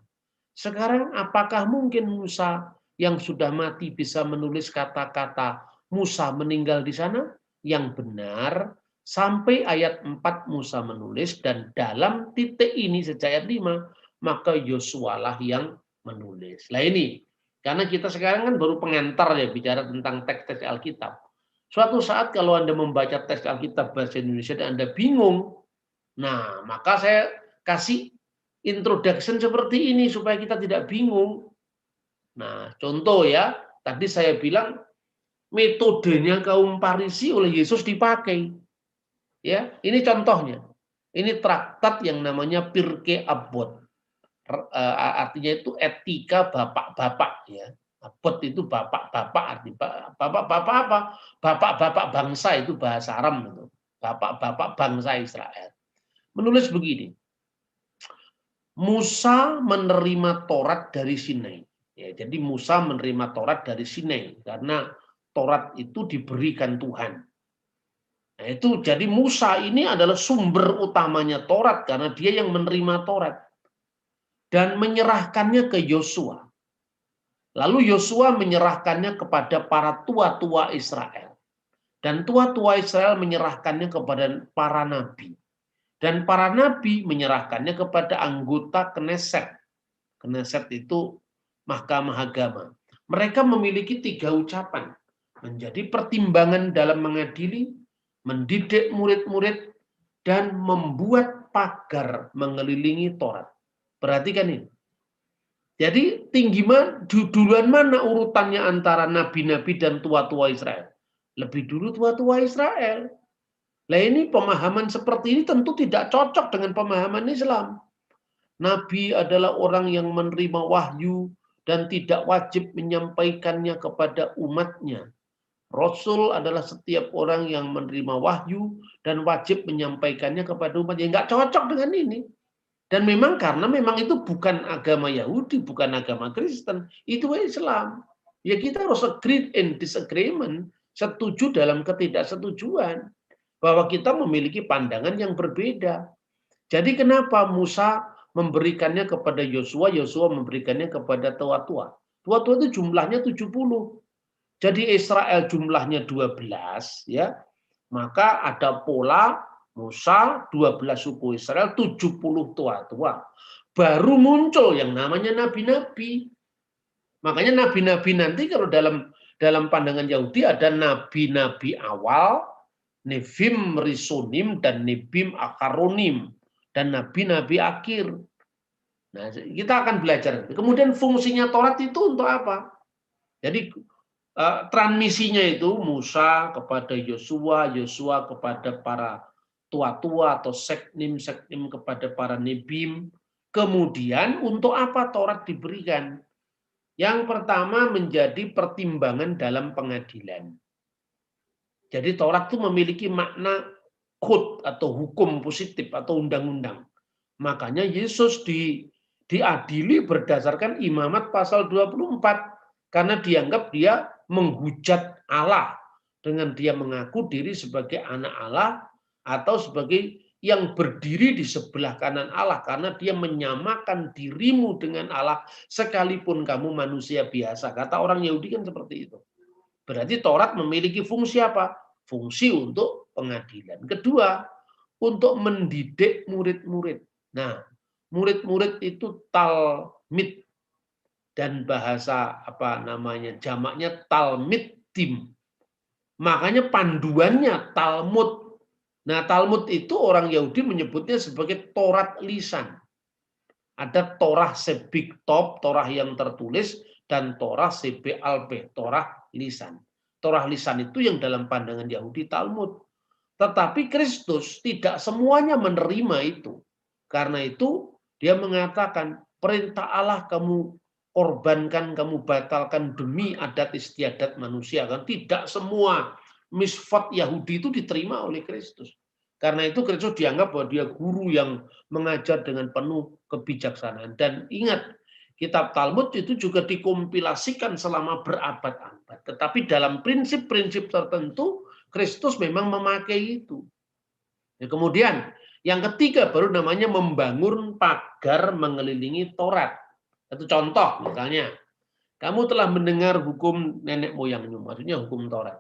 Sekarang apakah mungkin Musa yang sudah mati bisa menulis kata-kata Musa meninggal di sana? Yang benar, sampai ayat 4 Musa menulis, dan dalam titik ini sejak ayat 5, maka Yosua lah yang menulis. Nah ini, karena kita sekarang kan baru pengantar ya bicara tentang teks-teks Alkitab. Suatu saat kalau Anda membaca teks Alkitab bahasa Indonesia dan Anda bingung, nah maka saya kasih introduction seperti ini supaya kita tidak bingung. Nah contoh ya, tadi saya bilang metodenya kaum Farisi oleh Yesus dipakai. Ya, ini contohnya. Ini traktat yang namanya Pirkei Avot. Artinya itu etika bapak-bapak ya. Abot itu bapak-bapak, arti bapak-bapak apa? Bapak-bapak bangsa, itu bahasa Aram itu. Bapak-bapak bangsa Israel. Menulis begini. Musa menerima Taurat dari Sinai. Ya, jadi Musa menerima Taurat dari Sinai karena Taurat itu diberikan Tuhan. Nah, itu jadi Musa ini adalah sumber utamanya Taurat karena dia yang menerima Taurat dan menyerahkannya ke Yosua. Lalu Yosua menyerahkannya kepada para tua-tua Israel. Dan tua-tua Israel menyerahkannya kepada para nabi. Dan para nabi menyerahkannya kepada anggota Knesset. Knesset itu Mahkamah Agama. Mereka memiliki 3 ucapan. Menjadi pertimbangan dalam mengadili, mendidik murid-murid, dan membuat pagar mengelilingi Taurat. Perhatikan ini. Jadi duluan mana urutannya antara nabi-nabi dan tua-tua Israel? Lebih dulu tua-tua Israel. Nah ini pemahaman seperti ini tentu tidak cocok dengan pemahaman Islam. Nabi adalah orang yang menerima wahyu dan tidak wajib menyampaikannya kepada umatnya. Rasul adalah setiap orang yang menerima wahyu dan wajib menyampaikannya kepada umatnya. Nggak cocok dengan ini. Dan memang karena memang itu bukan agama Yahudi, bukan agama Kristen, itu Islam. Ya kita harus agree in disagreement, setuju dalam ketidaksetujuan, bahwa kita memiliki pandangan yang berbeda. Jadi kenapa Musa memberikannya kepada Yosua, Yosua memberikannya kepada tua-tua. Tua-tua itu jumlahnya 70. Jadi Israel jumlahnya 12, ya. Maka ada pola Musa, 12 suku Israel, 70 tua-tua. Baru muncul yang namanya nabi-nabi. Makanya nabi-nabi nanti kalau dalam pandangan Yahudi ada nabi-nabi awal, Nevim Risonim, dan Nebim Akaronim, dan nabi-nabi akhir. Nah, kita akan belajar. Kemudian fungsinya Taurat itu untuk apa? Jadi transmisinya itu Musa kepada Yosua, Yosua kepada para tua-tua atau seknim kepada para nebim. Kemudian untuk apa Taurat diberikan? Yang pertama menjadi pertimbangan dalam pengadilan. Jadi Taurat itu memiliki makna code atau hukum positif atau undang-undang. Makanya Yesus diadili berdasarkan Imamat pasal 24 karena dianggap dia menghujat Allah dengan dia mengaku diri sebagai anak Allah atau sebagai yang berdiri di sebelah kanan Allah karena dia menyamakan dirimu dengan Allah sekalipun kamu manusia biasa. Kata orang Yahudi kan seperti itu. Berarti Taurat memiliki fungsi apa? Fungsi untuk pengadilan. Kedua, untuk mendidik murid-murid. Nah, murid-murid itu talmid dan bahasa apa namanya jamaknya talmidim. Makanya panduannya Talmud. Nah, Talmud itu orang Yahudi menyebutnya sebagai Taurat lisan. Ada Torah Sebiktop, Torah yang tertulis, dan Torah Sebealpeh, Torah lisan. Torah lisan itu yang dalam pandangan Yahudi Talmud. Tetapi Kristus tidak semuanya menerima itu. Karena itu dia mengatakan perintah Allah kamu korbankan, kamu batalkan demi adat istiadat manusia. Kan tidak semua misfat Yahudi itu diterima oleh Kristus. Karena itu Kristus dianggap bahwa dia guru yang mengajar dengan penuh kebijaksanaan. Dan ingat, kitab Talmud itu juga dikompilasikan selama berabad-abad. Tetapi dalam prinsip-prinsip tertentu, Kristus memang memakai itu. Ya, kemudian, yang ketiga baru namanya membangun pagar mengelilingi Taurat. Satu contoh, misalnya, kamu telah mendengar hukum nenek moyangmu, maksudnya hukum Taurat.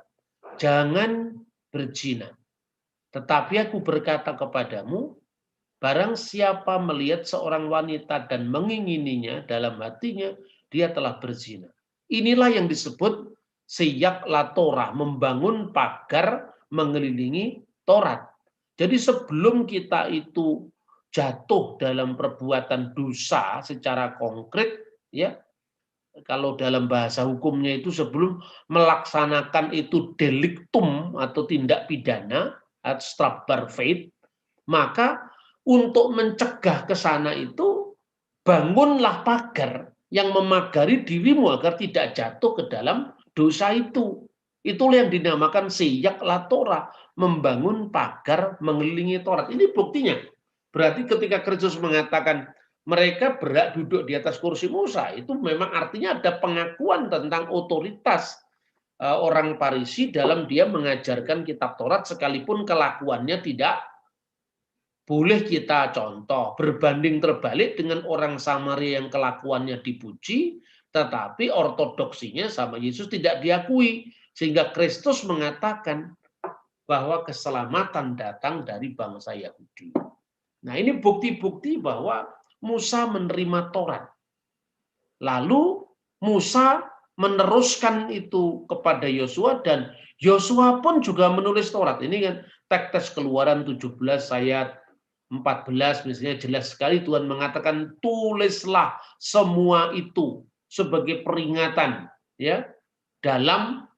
Jangan berzina. Tetapi aku berkata kepadamu, barang siapa melihat seorang wanita dan mengingininya dalam hatinya, dia telah berzina. Inilah yang disebut siyak la Torah, membangun pagar mengelilingi Taurat. Jadi sebelum kita itu jatuh dalam perbuatan dosa secara konkret, ya, kalau dalam bahasa hukumnya itu sebelum melaksanakan itu deliktum atau tindak pidana atau strafbarfeit, maka untuk mencegah ke sana itu bangunlah pagar yang memagari dirimu agar tidak jatuh ke dalam dosa itu. Itulah yang dinamakan siyak la Torah, membangun pagar mengelilingi Taurat. Ini buktinya. Berarti ketika Kristus mengatakan mereka berhak duduk di atas kursi Musa, itu memang artinya ada pengakuan tentang otoritas orang Farisi dalam dia mengajarkan kitab Taurat, sekalipun kelakuannya tidak boleh kita contoh. Berbanding terbalik dengan orang Samaria yang kelakuannya dipuji, tetapi ortodoksinya sama Yesus tidak diakui. Sehingga Kristus mengatakan bahwa keselamatan datang dari bangsa Yahudi. Nah, ini bukti-bukti bahwa Musa menerima Taurat. Lalu Musa meneruskan itu kepada Yosua, dan Yosua pun juga menulis Taurat. Ini kan teks Keluaran 17 ayat 14 misalnya jelas sekali Tuhan mengatakan tulislah semua itu sebagai peringatan, ya, dalam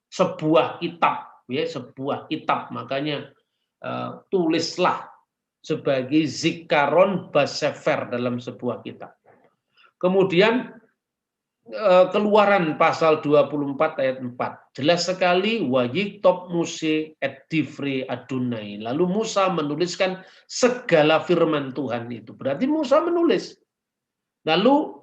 sebuah kitab, ya, sebuah kitab. Makanya tulislah sebagai zikaron basefer dalam sebuah kitab. Kemudian Keluaran pasal 24 ayat 4. Jelas sekali wayiktob Muse et divre Adonai. Lalu Musa menuliskan segala firman Tuhan itu. Berarti Musa menulis. Lalu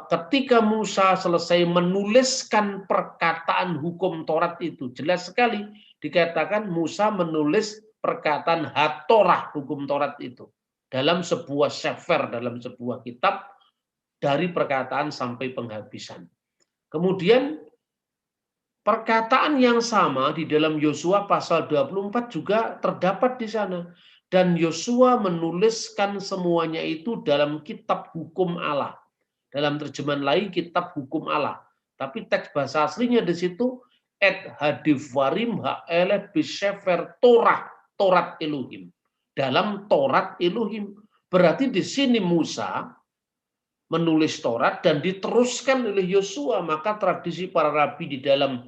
ketika Musa selesai menuliskan perkataan hukum Taurat itu, jelas sekali dikatakan Musa menulis perkataan HaTorah, hukum Taurat itu, dalam sebuah sefer, dalam sebuah kitab, dari perkataan sampai penghabisan. Kemudian perkataan yang sama di dalam Yosua pasal 24 juga terdapat di sana. Dan Yosua menuliskan semuanya itu dalam kitab hukum Allah. Dalam terjemahan lain kitab hukum Allah. Tapi teks bahasa aslinya di situ et hadivarim ha'eleh bisefer Torah, Torat Elohim. Dalam Torat Elohim. Berarti di sini Musa menulis Taurat dan diteruskan oleh Yosua. Maka tradisi para rabi di dalam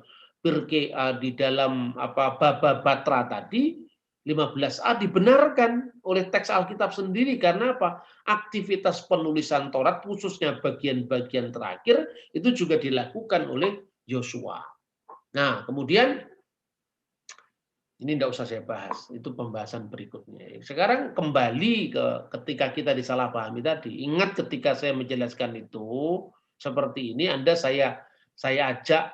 di dalam Baba Batra tadi 15a dibenarkan oleh teks Alkitab sendiri. Karena apa? Aktivitas penulisan Taurat khususnya bagian-bagian terakhir itu juga dilakukan oleh Yosua. Nah, kemudian ini tidak usah saya bahas, itu pembahasan berikutnya. Sekarang kembali ke ketika kita disalahpahami tadi. Ingat ketika saya menjelaskan itu seperti ini, saya ajak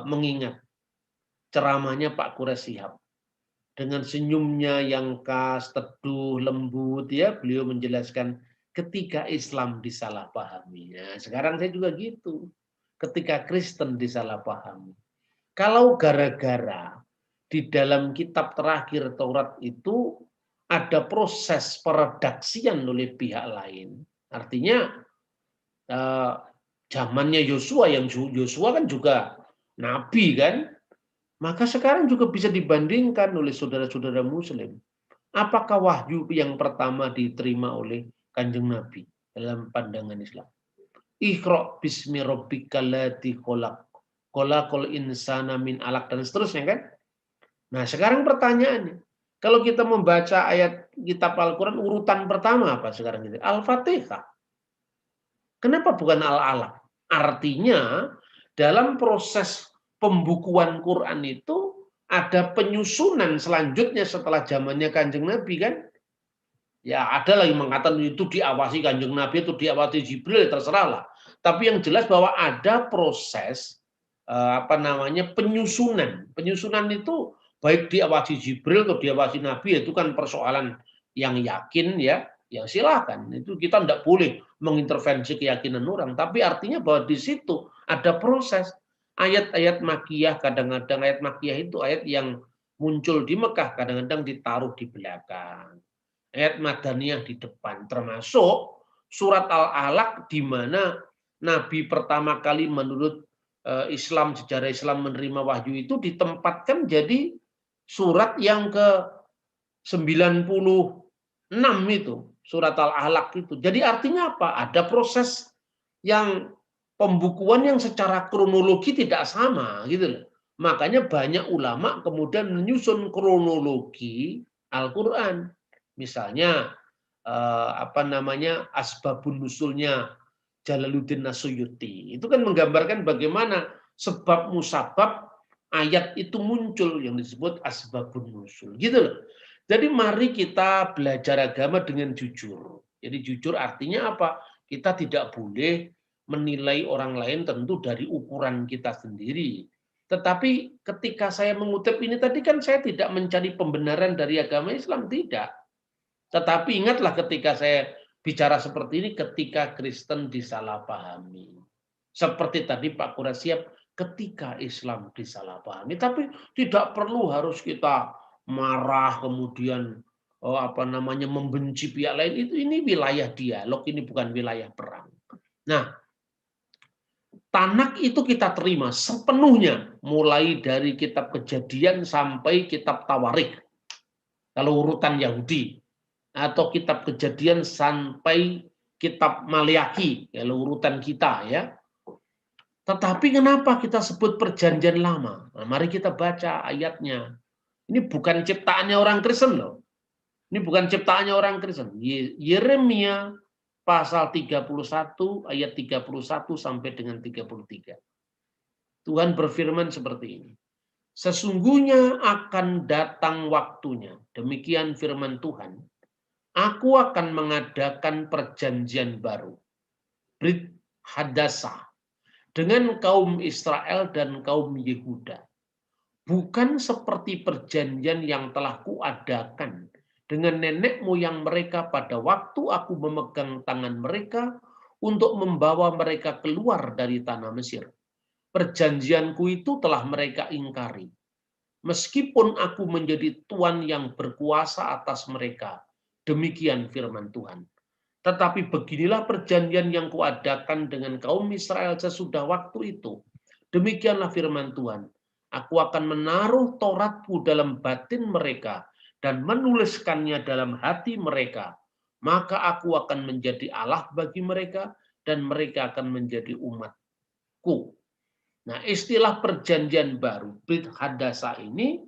mengingat ceramahnya Pak Quraisy Shihab. Dengan senyumnya yang khas, teduh, lembut, ya, beliau menjelaskan ketika Islam disalahpahami. Nah, sekarang saya juga gitu. Ketika Kristen disalahpahami. Kalau gara-gara di dalam kitab terakhir Taurat itu ada proses peredaksian oleh pihak lain. Artinya zamannya Yosua, yang Yosua kan juga nabi kan, maka sekarang juga bisa dibandingkan oleh saudara-saudara Muslim. Apakah wahyu yang pertama diterima oleh Kanjeng Nabi dalam pandangan Islam? Iqra bismi rabbikal ladzi khalaq, khalaqal insana min alaq, dan seterusnya kan. Nah, sekarang pertanyaannya, kalau kita membaca ayat kitab Al-Quran, urutan pertama apa sekarang ini? Al-Fatihah. Kenapa bukan al-alaq? Artinya dalam proses pembukuan Quran itu ada penyusunan selanjutnya setelah zamannya Kanjeng Nabi kan? Ya ada lagi mengatakan itu diawasi Kanjeng Nabi, itu diawasi Jibril, terserah lah. Tapi yang jelas bahwa ada proses penyusunan. Penyusunan itu baik diawasi Jibril atau diawasi Nabi, itu kan persoalan yang yakin ya silakan. Itu kita tidak boleh mengintervensi keyakinan orang. Tapi artinya bahwa di situ ada proses. Ayat-ayat Makkiyah, kadang-kadang ayat Makkiyah itu ayat yang muncul di Mekah, kadang-kadang ditaruh di belakang. Ayat Madaniyah di depan, termasuk surat Al-Alaq di mana Nabi pertama kali menurut Islam, sejarah Islam menerima wahyu itu ditempatkan jadi surat yang ke-96 itu, surat Al-Alaq itu. Jadi artinya apa? Ada proses yang pembukuan yang secara kronologi tidak sama gitu loh. Makanya banyak ulama kemudian menyusun kronologi Al-Qur'an. Misalnya asbabun nusulnya Jalaluddin Nasuyuti. Itu kan menggambarkan bagaimana sebab musabab ayat itu muncul yang disebut asbabun nusul. Gitu loh. Jadi mari kita belajar agama dengan jujur. Jadi jujur artinya apa? Kita tidak boleh menilai orang lain tentu dari ukuran kita sendiri. Tetapi ketika saya mengutip ini tadi kan saya tidak mencari pembenaran dari agama Islam, tidak. Tetapi ingatlah ketika saya bicara seperti ini, ketika Kristen disalahpahami. Seperti tadi Pak Kurasiap, ketika Islam disalahpahami. Tapi tidak perlu harus kita marah kemudian membenci pihak lain. Ini wilayah dialog, ini bukan wilayah perang. Nah, Tanak itu kita terima sepenuhnya, mulai dari kitab Kejadian sampai kitab Tawarik. Kalau urutan Yahudi, atau kitab Kejadian sampai kitab Maleakhi, kalau urutan kita ya. Tetapi kenapa kita sebut Perjanjian Lama? Nah, mari kita baca ayatnya. Ini bukan ciptaannya orang Kristen loh. Ini bukan ciptaannya orang Kristen. Yeremia pasal 31 ayat 31 sampai dengan 33. Tuhan berfirman seperti ini. Sesungguhnya akan datang waktunya, demikian firman Tuhan, aku akan mengadakan perjanjian baru, Brit Hadasah, dengan kaum Israel dan kaum Yehuda. Bukan seperti perjanjian yang telah kuadakan dengan nenek moyang mereka pada waktu aku memegang tangan mereka untuk membawa mereka keluar dari tanah Mesir. Perjanjianku itu telah mereka ingkari. Meskipun aku menjadi Tuhan yang berkuasa atas mereka, demikian firman Tuhan. Tetapi beginilah perjanjian yang kuadakan dengan kaum Israel sesudah waktu itu. Demikianlah firman Tuhan. Aku akan menaruh Tauratku dalam batin mereka dan menuliskannya dalam hati mereka. Maka aku akan menjadi Allah bagi mereka dan mereka akan menjadi umatku. Nah, istilah perjanjian baru, Brit Hadasah ini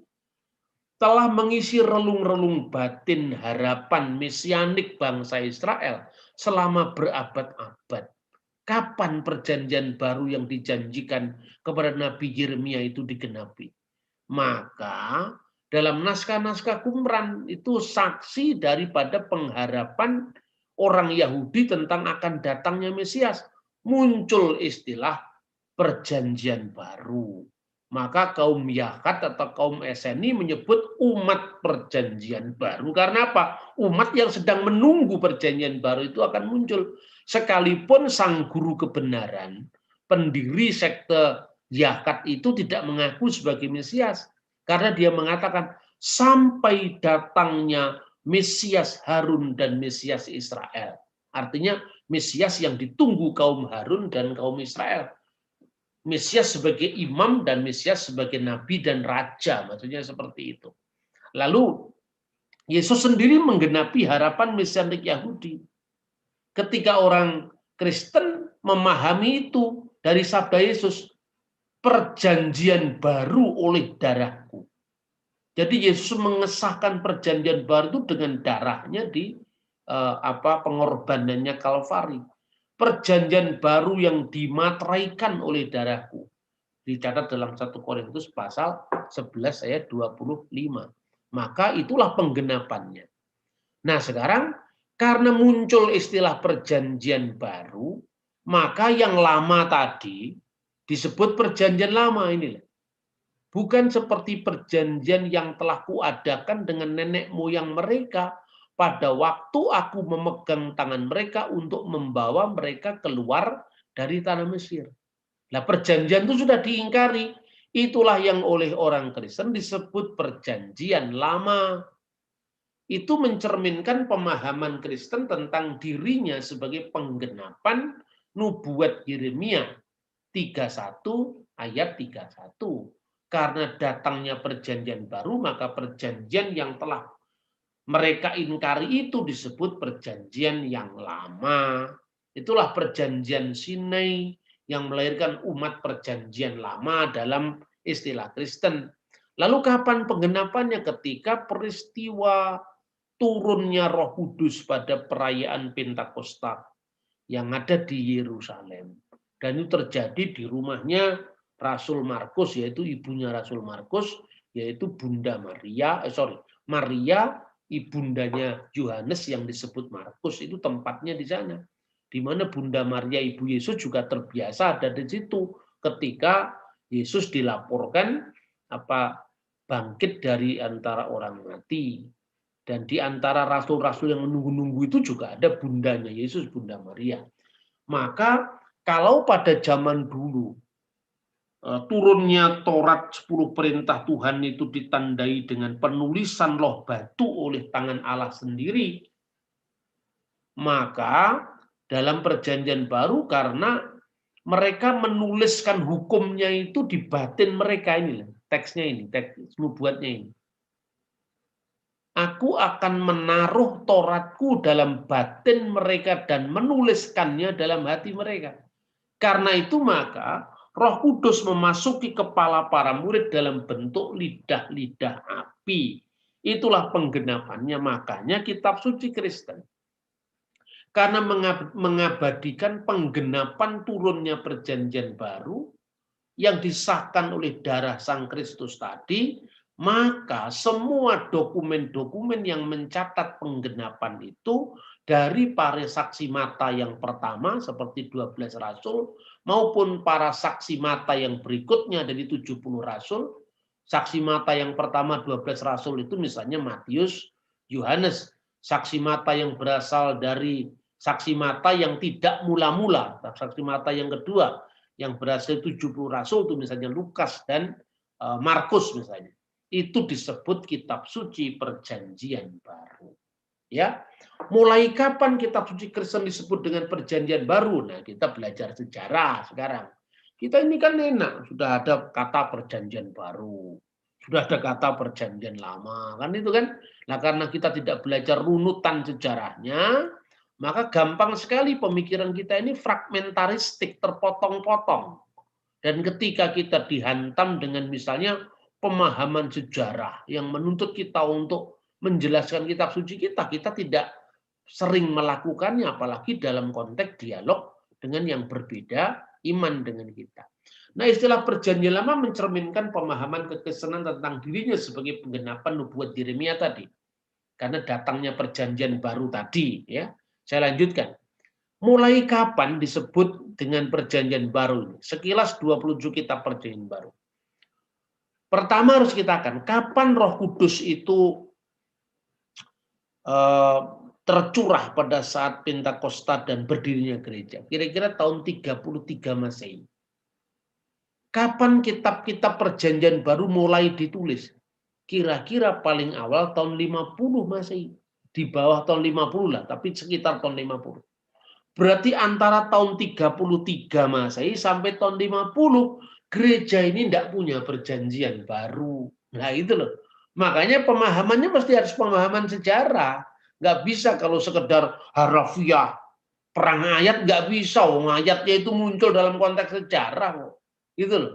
telah mengisi relung-relung batin harapan mesianik bangsa Israel selama berabad-abad. Kapan perjanjian baru yang dijanjikan kepada Nabi Yeremia itu digenapi? Maka dalam naskah-naskah Qumran itu saksi daripada pengharapan orang Yahudi tentang akan datangnya Mesias. Muncul istilah perjanjian baru. Maka kaum Yahat atau kaum Eseni menyebut umat perjanjian baru. Karena apa? Umat yang sedang menunggu perjanjian baru itu akan muncul. Sekalipun sang guru kebenaran, pendiri sekte Yahat itu tidak mengaku sebagai Mesias. Karena dia mengatakan, sampai datangnya Mesias Harun dan Mesias Israel. Artinya Mesias yang ditunggu kaum Harun dan kaum Israel. Mesias sebagai imam dan Mesias sebagai nabi dan raja, maksudnya seperti itu. Lalu Yesus sendiri menggenapi harapan mesianik Yahudi. Ketika orang Kristen memahami itu dari sabda Yesus, perjanjian baru oleh darahku. Jadi Yesus mengesahkan perjanjian baru itu dengan darahnya di pengorbanannya Kalvari. perjanjian baru yang dimateraikan oleh darahku. Dicatat dalam 1 Korintus pasal 11 ayat 25. Maka itulah penggenapannya. Nah sekarang karena muncul istilah perjanjian baru, maka yang lama tadi disebut perjanjian lama inilah. Bukan seperti perjanjian yang telah kuadakan dengan nenek moyang mereka pada waktu aku memegang tangan mereka untuk membawa mereka keluar dari tanah Mesir. Nah, perjanjian itu sudah diingkari. Itulah yang oleh orang Kristen disebut perjanjian lama. Itu mencerminkan pemahaman Kristen tentang dirinya sebagai penggenapan nubuat Yeremia 31 ayat 31. Karena datangnya perjanjian baru, maka perjanjian yang telah mereka ingkari itu disebut perjanjian yang lama. Itulah perjanjian Sinai yang melahirkan umat perjanjian lama dalam istilah Kristen. Lalu kapan penggenapannya? Ketika peristiwa turunnya Roh Kudus pada perayaan Pentakosta yang ada di Yerusalem. Dan itu terjadi di rumahnya Rasul Markus, yaitu ibunya Rasul Markus, yaitu Bunda Maria, Maria, ibundanya Yohanes yang disebut Markus, itu tempatnya di sana. Di mana Bunda Maria ibu Yesus juga terbiasa ada di situ ketika Yesus dilaporkan bangkit dari antara orang mati. Dan di antara rasul-rasul yang menunggu-nunggu itu juga ada bundanya Yesus, Bunda Maria. Maka kalau pada zaman dulu turunnya Taurat 10 perintah Tuhan itu ditandai dengan penulisan loh batu oleh tangan Allah sendiri, maka dalam perjanjian baru karena mereka menuliskan hukumnya itu di batin mereka ini, teksnya ini, teks nubuatnya ini. Aku akan menaruh Tauratku dalam batin mereka dan menuliskannya dalam hati mereka. Karena itu maka Roh Kudus memasuki kepala para murid dalam bentuk lidah-lidah api. Itulah penggenapannya, makanya kitab suci Kristen. Karena mengabadikan penggenapan turunnya perjanjian baru yang disahkan oleh darah Sang Kristus tadi, maka semua dokumen-dokumen yang mencatat penggenapan itu dari para saksi mata yang pertama seperti 12 rasul maupun para saksi mata yang berikutnya dari 70 rasul. Saksi mata yang pertama 12 rasul itu misalnya Matius, Yohanes. Saksi mata yang berasal dari saksi mata yang tidak mula-mula. Saksi mata yang kedua yang berasal 70 rasul itu misalnya Lukas dan Markus misalnya. Itu disebut kitab suci perjanjian baru. Ya, mulai kapan kitab suci Kristen disebut dengan perjanjian baru? Nah, kita belajar sejarah sekarang. Kita ini kan enak, sudah ada kata perjanjian baru, sudah ada kata perjanjian lama, kan itu kan? Nah, karena kita tidak belajar runutan sejarahnya, maka gampang sekali pemikiran kita ini fragmentaristik, terpotong-potong. Dan ketika kita dihantam dengan misalnya pemahaman sejarah yang menuntut kita untuk menjelaskan kitab suci kita tidak sering melakukannya, apalagi dalam konteks dialog dengan yang berbeda iman dengan kita. Nah, istilah perjanjian lama mencerminkan pemahaman kekristenan tentang dirinya sebagai penggenapan nubuat Yeremia tadi. Karena datangnya perjanjian baru tadi, ya. Saya lanjutkan. Mulai kapan disebut dengan perjanjian baru ini? Sekilas 27 kitab perjanjian baru. Pertama harus kita akan kapan Roh Kudus itu tercurah pada saat Pentakosta dan berdirinya gereja. Kira-kira tahun 33 Masehi. Kapan kitab-kitab perjanjian baru mulai ditulis? Kira-kira paling awal tahun 50 Masehi. Di bawah tahun 50 lah, tapi sekitar tahun 50. Berarti antara tahun 33 Masehi sampai tahun 50, gereja ini tidak punya perjanjian baru. Nah itu loh. Makanya pemahamannya mesti harus pemahaman sejarah. Nggak bisa kalau sekedar harafiah, perang ayat nggak bisa. Ayatnya itu muncul dalam konteks sejarah. Gitu loh.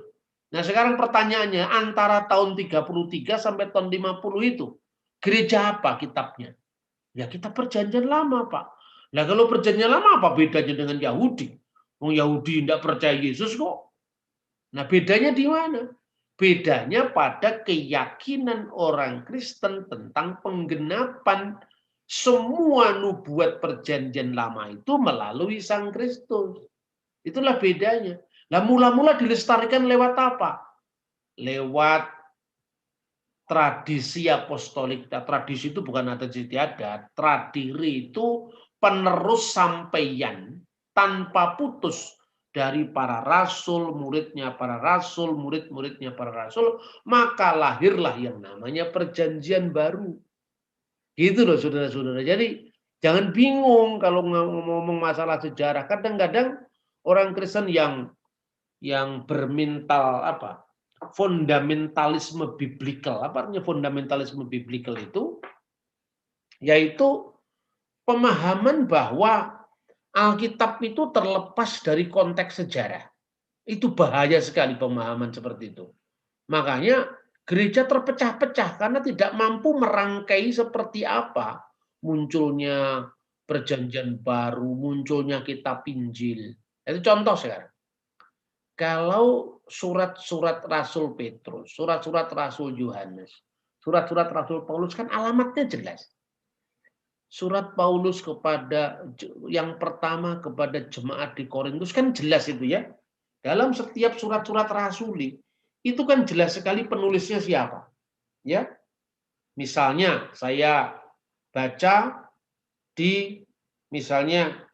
Nah sekarang pertanyaannya, antara tahun 33 sampai tahun 50 itu, gereja apa kitabnya? Ya kitab perjanjian lama Pak. Nah kalau perjanjian lama apa bedanya dengan Yahudi? Wong Yahudi tidak percaya Yesus kok. Nah bedanya di mana? Bedanya pada keyakinan orang Kristen tentang penggenapan semua nubuat perjanjian lama itu melalui Sang Kristus. Itulah bedanya. Nah mula-mula dilestarikan lewat apa? Lewat tradisi apostolik. Nah, tradisi itu bukan adat istiadat. Tradiri itu penerus sampaian tanpa putus dari para rasul, muridnya para rasul, murid-muridnya para rasul, maka lahirlah yang namanya perjanjian baru. Gitu loh saudara-saudara. Jadi jangan bingung kalau ngomong masalah sejarah. Kadang-kadang orang Kristen yang bermental apa? Fundamentalisme biblikal. Apa artinya fundamentalisme biblikal itu? Yaitu pemahaman bahwa Alkitab itu terlepas dari konteks sejarah. Itu bahaya sekali pemahaman seperti itu. Makanya gereja terpecah-pecah karena tidak mampu merangkai seperti apa munculnya perjanjian baru, munculnya kitab Injil. Itu contoh sekarang. Kalau surat-surat Rasul Petrus, surat-surat Rasul Yohanes, surat-surat Rasul Paulus kan alamatnya jelas. Surat Paulus kepada yang pertama kepada jemaat di Korintus kan jelas itu ya. Dalam setiap surat-surat rasuli itu kan jelas sekali penulisnya siapa. Ya. Misalnya saya baca di misalnya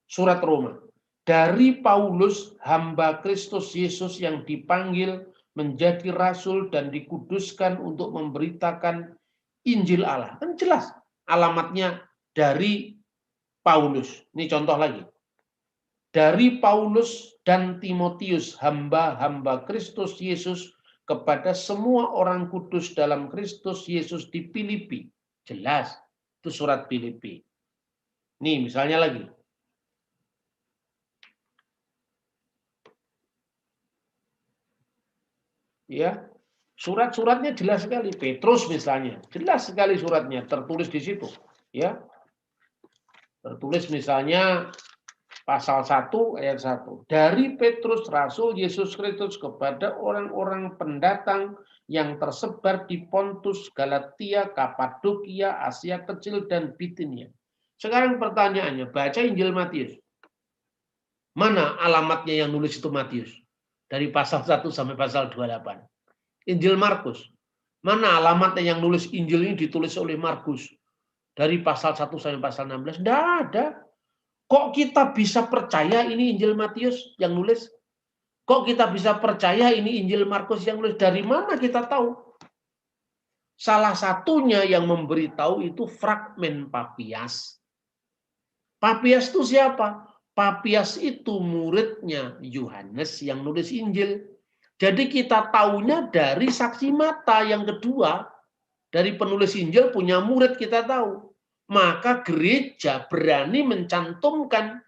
surat Roma. Dari Paulus hamba Kristus Yesus yang dipanggil menjadi rasul dan dikuduskan untuk memberitakan Injil Allah. Kan jelas. Alamatnya dari Paulus. Ini contoh lagi. Dari Paulus dan Timotius, hamba-hamba Kristus Yesus kepada semua orang kudus dalam Kristus Yesus di Filipi. Jelas, itu surat Filipi. Nih, misalnya lagi. Ya, surat-suratnya jelas sekali. Petrus misalnya, jelas sekali suratnya, tertulis di situ. Ya, tertulis misalnya pasal 1 ayat 1. Dari Petrus Rasul Yesus Kristus kepada orang-orang pendatang yang tersebar di Pontus, Galatia, Kapadokia, Asia Kecil, dan Bitinia. Sekarang pertanyaannya, baca Injil Matius. Mana alamatnya yang nulis itu Matius? Dari pasal 1 sampai pasal 28. Injil Markus. Mana alamatnya yang nulis Injil ini ditulis oleh Markus? Dari pasal 1 sampai pasal 16. Tidak ada. Kok kita bisa percaya ini Injil Matius yang nulis? Kok kita bisa percaya ini Injil Markus yang nulis? Dari mana kita tahu? Salah satunya yang memberitahu itu fragmen Papias. Papias itu siapa? Papias itu muridnya Yohanes yang nulis Injil. Jadi kita tahunya dari saksi mata. Yang kedua, dari penulis Injil punya murid kita tahu. Maka gereja berani mencantumkan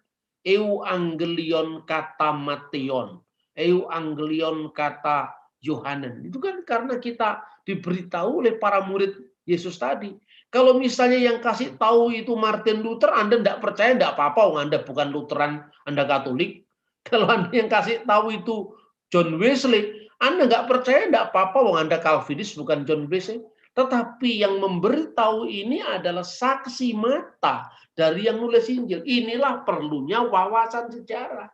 euangelion kata Mateon, euangelion kata Yohanes. Itu kan karena kita diberitahu oleh para murid Yesus tadi. Kalau misalnya yang kasih tahu itu Martin Luther, Anda tidak percaya, tidak apa-apa, Anda bukan Lutheran, Anda Katolik. Kalau Anda yang kasih tahu itu John Wesley, Anda nggak percaya, tidak apa-apa, Anda Calvinis, bukan John Wesley. Tetapi yang memberitahu ini adalah saksi mata dari yang nulis Injil. Inilah perlunya wawasan sejarah.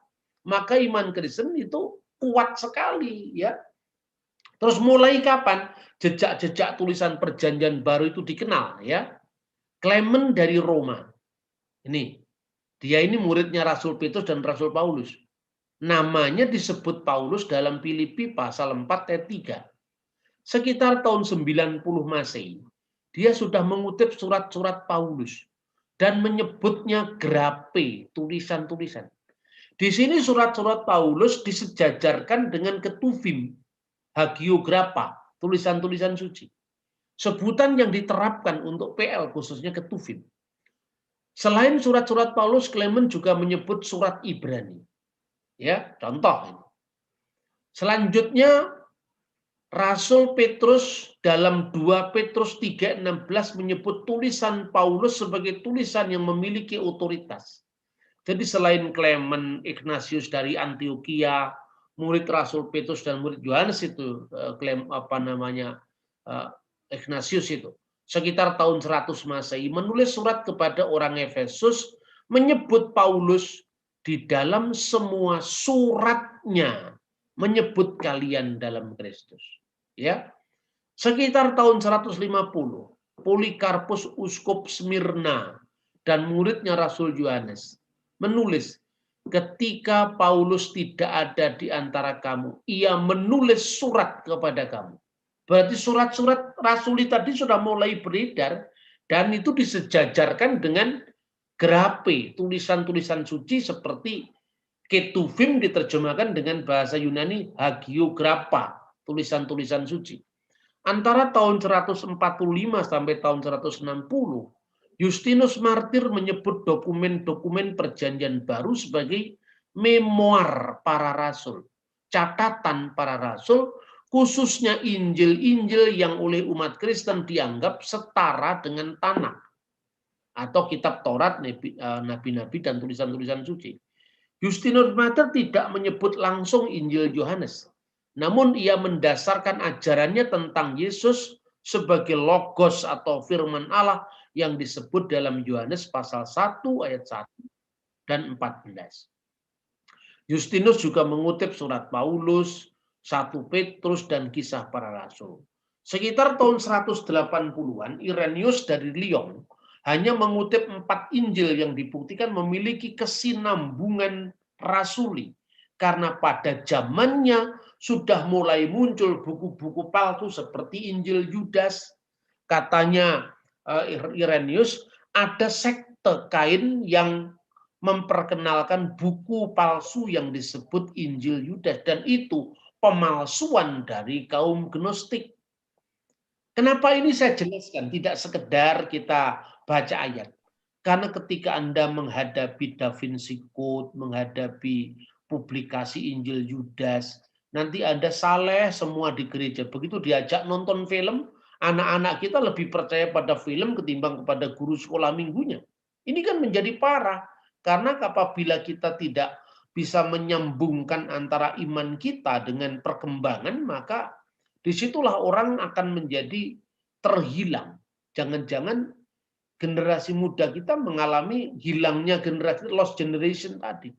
Maka iman Kristen itu kuat sekali, ya. Terus mulai kapan jejak-jejak tulisan perjanjian baru itu dikenal, ya? Clement dari Roma. Ini, dia ini muridnya Rasul Petrus dan Rasul Paulus. Namanya disebut Paulus dalam Filipi pasal 4 ayat 3. Sekitar tahun 90 Masehi, dia sudah mengutip surat-surat Paulus dan menyebutnya grape, tulisan-tulisan. Di sini surat-surat Paulus disejajarkan dengan ketuvim, hagiographa, tulisan-tulisan suci. Sebutan yang diterapkan untuk PL khususnya ketuvim. Selain surat-surat Paulus, Clement juga menyebut surat Ibrani. Ya, contoh. Selanjutnya Rasul Petrus dalam 2 Petrus 3:16 menyebut tulisan Paulus sebagai tulisan yang memiliki otoritas. Jadi selain Clement, Ignatius dari Antioquia, murid Rasul Petrus dan murid Yohanes itu, Ignatius itu, sekitar tahun 100 Masehi, menulis surat kepada orang Efesus, menyebut Paulus di dalam semua suratnya, menyebut kalian dalam Kristus. Ya, sekitar tahun 150, Polikarpus uskup Smyrna dan muridnya Rasul Yohanes menulis, ketika Paulus tidak ada di antara kamu, ia menulis surat kepada kamu. Berarti surat-surat rasuli tadi sudah mulai beredar dan itu disejajarkan dengan grape, tulisan-tulisan suci seperti ketuvim diterjemahkan dengan bahasa Yunani hagiographa, tulisan-tulisan suci. Antara tahun 145 sampai tahun 160, Justinus Martir menyebut dokumen-dokumen perjanjian baru sebagai memoir para rasul, catatan para rasul, khususnya Injil-Injil yang oleh umat Kristen dianggap setara dengan Tanakh atau kitab Taurat, nabi-nabi dan tulisan-tulisan suci. Justinus Martir tidak menyebut langsung Injil Yohanes, namun ia mendasarkan ajarannya tentang Yesus sebagai logos atau firman Allah yang disebut dalam Yohanes pasal 1 ayat 1 dan 14. Justinus juga mengutip surat Paulus, 1 Petrus, dan kisah para rasul. Sekitar tahun 180-an, Irenaeus dari Lyon hanya mengutip 4 Injil yang dibuktikan memiliki kesinambungan rasuli. Karena pada zamannya sudah mulai muncul buku-buku palsu seperti Injil Yudas. Katanya Irenaeus, ada sekte Kain yang memperkenalkan buku palsu yang disebut Injil Yudas, dan itu pemalsuan dari kaum Gnostik. Kenapa ini saya jelaskan? Tidak sekedar kita baca ayat. Karena ketika Anda menghadapi Da Vinci Code, menghadapi publikasi Injil Yudas, nanti Anda saleh semua di gereja. Begitu diajak nonton film, anak-anak kita lebih percaya pada film ketimbang kepada guru sekolah minggunya. Ini kan menjadi parah. Karena apabila kita tidak bisa menyambungkan antara iman kita dengan perkembangan, maka disitulah orang akan menjadi terhilang. Jangan-jangan generasi muda kita mengalami hilangnya generasi lost generation tadi.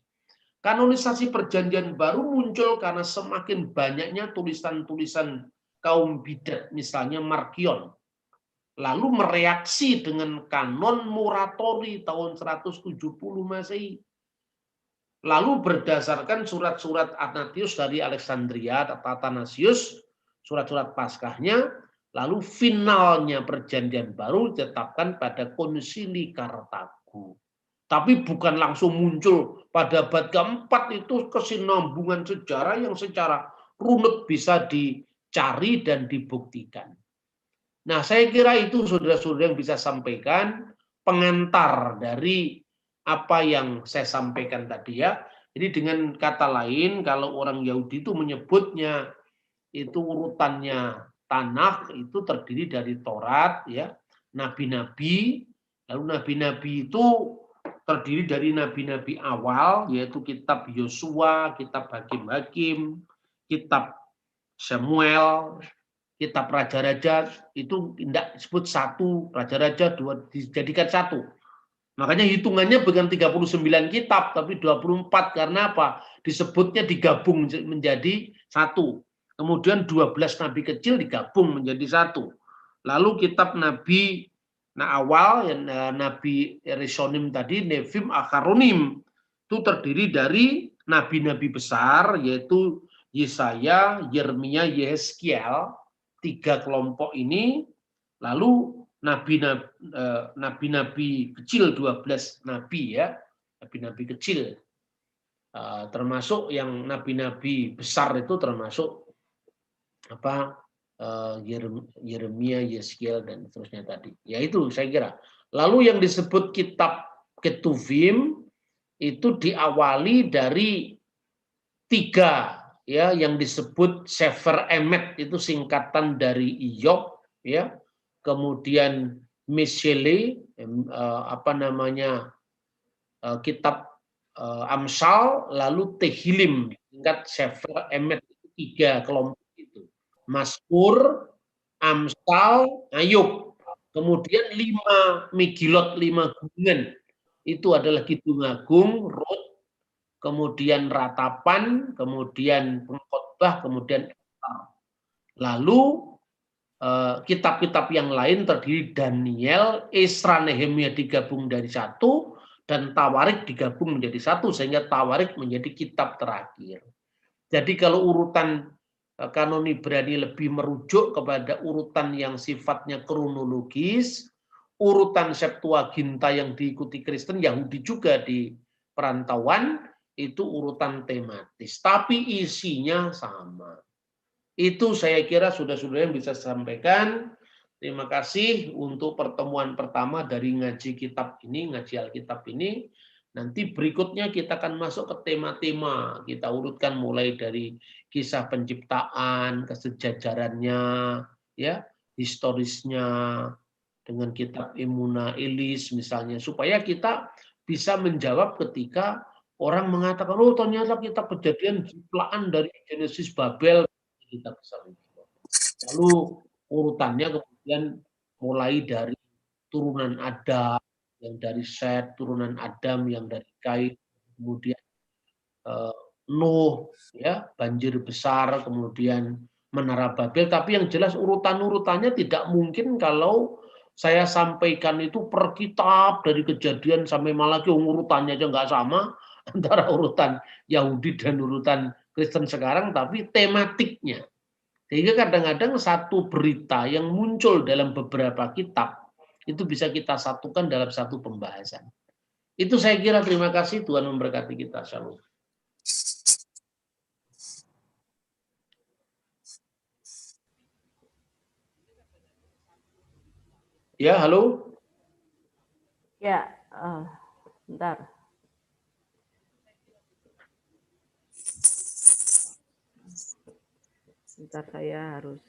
Kanonisasi perjanjian baru muncul karena semakin banyaknya tulisan-tulisan kaum bidat, misalnya Markion. Lalu mereaksi dengan kanon moratori tahun 170 Masehi. Lalu berdasarkan surat-surat Athanasius dari Alexandria, Athanasius, surat-surat Paskahnya, lalu finalnya perjanjian baru ditetapkan pada Konsili Kartago. Tapi bukan langsung muncul pada abad keempat, itu kesinambungan sejarah yang secara runut bisa dicari dan dibuktikan. Nah, saya kira itu saudara-saudara yang bisa sampaikan pengantar dari apa yang saya sampaikan tadi ya. Jadi dengan kata lain, kalau orang Yahudi itu menyebutnya itu urutannya Tanakh itu terdiri dari Taurat ya, nabi-nabi, lalu nabi-nabi itu terdiri dari nabi-nabi awal, yaitu kitab Yosua, kitab Hakim-Hakim, kitab Samuel, kitab Raja-Raja, itu tidak disebut satu, Raja-Raja dua dijadikan satu. Makanya hitungannya bukan 39 kitab, tapi 24. Karena apa? Disebutnya digabung menjadi satu. Kemudian 12 nabi kecil digabung menjadi satu. Lalu kitab nabi awal, nabi Rishonim tadi, Nevim, Akharonim, itu terdiri dari nabi-nabi besar, yaitu Yesaya, Yeremia, Yehezkiel, 3 kelompok ini. Lalu nabi-nabi kecil, 12 nabi ya, nabi-nabi kecil, termasuk yang nabi-nabi besar itu termasuk Yeremia, Yehezkiel, dan seterusnya tadi. Ya itu saya kira. Lalu yang disebut kitab Ketuvim itu diawali dari 3 ya yang disebut Sefer Emet itu singkatan dari Iyob, ya. Kemudian Misyele, kitab Amsal, lalu Tehilim, singkat Sefer Emet, 3 kelompok itu. Mazmur, Amsal, Ayub. Kemudian 5 Megilot, 5 gungan. Itu adalah Kidung Agung, Rut, kemudian Ratapan, kemudian Pengkhotbah, kemudian Estar. Lalu kitab-kitab yang lain terdiri Daniel, Esra, Nehemia digabung dari satu, dan Tawarik digabung menjadi satu, sehingga Tawarik menjadi kitab terakhir. Jadi kalau urutan kanon Ibrani lebih merujuk kepada urutan yang sifatnya kronologis, urutan Septuaginta yang diikuti Kristen, Yahudi juga di perantauan, itu urutan tematis, tapi isinya sama. Itu saya kira sudah-sudah yang bisa saya sampaikan. Terima kasih untuk pertemuan pertama dari ngaji kitab ini, ngaji Alkitab ini. Nanti berikutnya kita akan masuk ke tema-tema. Kita urutkan mulai dari kisah penciptaan, kesejajarannya, ya, historisnya, dengan kitab Imuna Elis misalnya, supaya kita bisa menjawab ketika orang mengatakan, oh ternyata kitab Kejadian ciptaan dari Genesis Babel. Kita bisa menjawab. Lalu urutannya kemudian mulai dari turunan Adam, yang dari Set, turunan Adam yang dari Kain, kemudian Nuh, ya, banjir besar, kemudian Menara Babel. Tapi yang jelas urutan-urutannya tidak mungkin kalau saya sampaikan itu per kitab dari Kejadian sampai Malaki, urutannya aja nggak sama antara urutan Yahudi dan urutan Kristen sekarang, tapi tematiknya. Sehingga kadang-kadang satu berita yang muncul dalam beberapa kitab itu bisa kita satukan dalam satu pembahasan. Itu saya kira. Terima kasih, Tuhan memberkati kita. Shalom. Ya, halo. Ya, bentar. Bentar, saya harus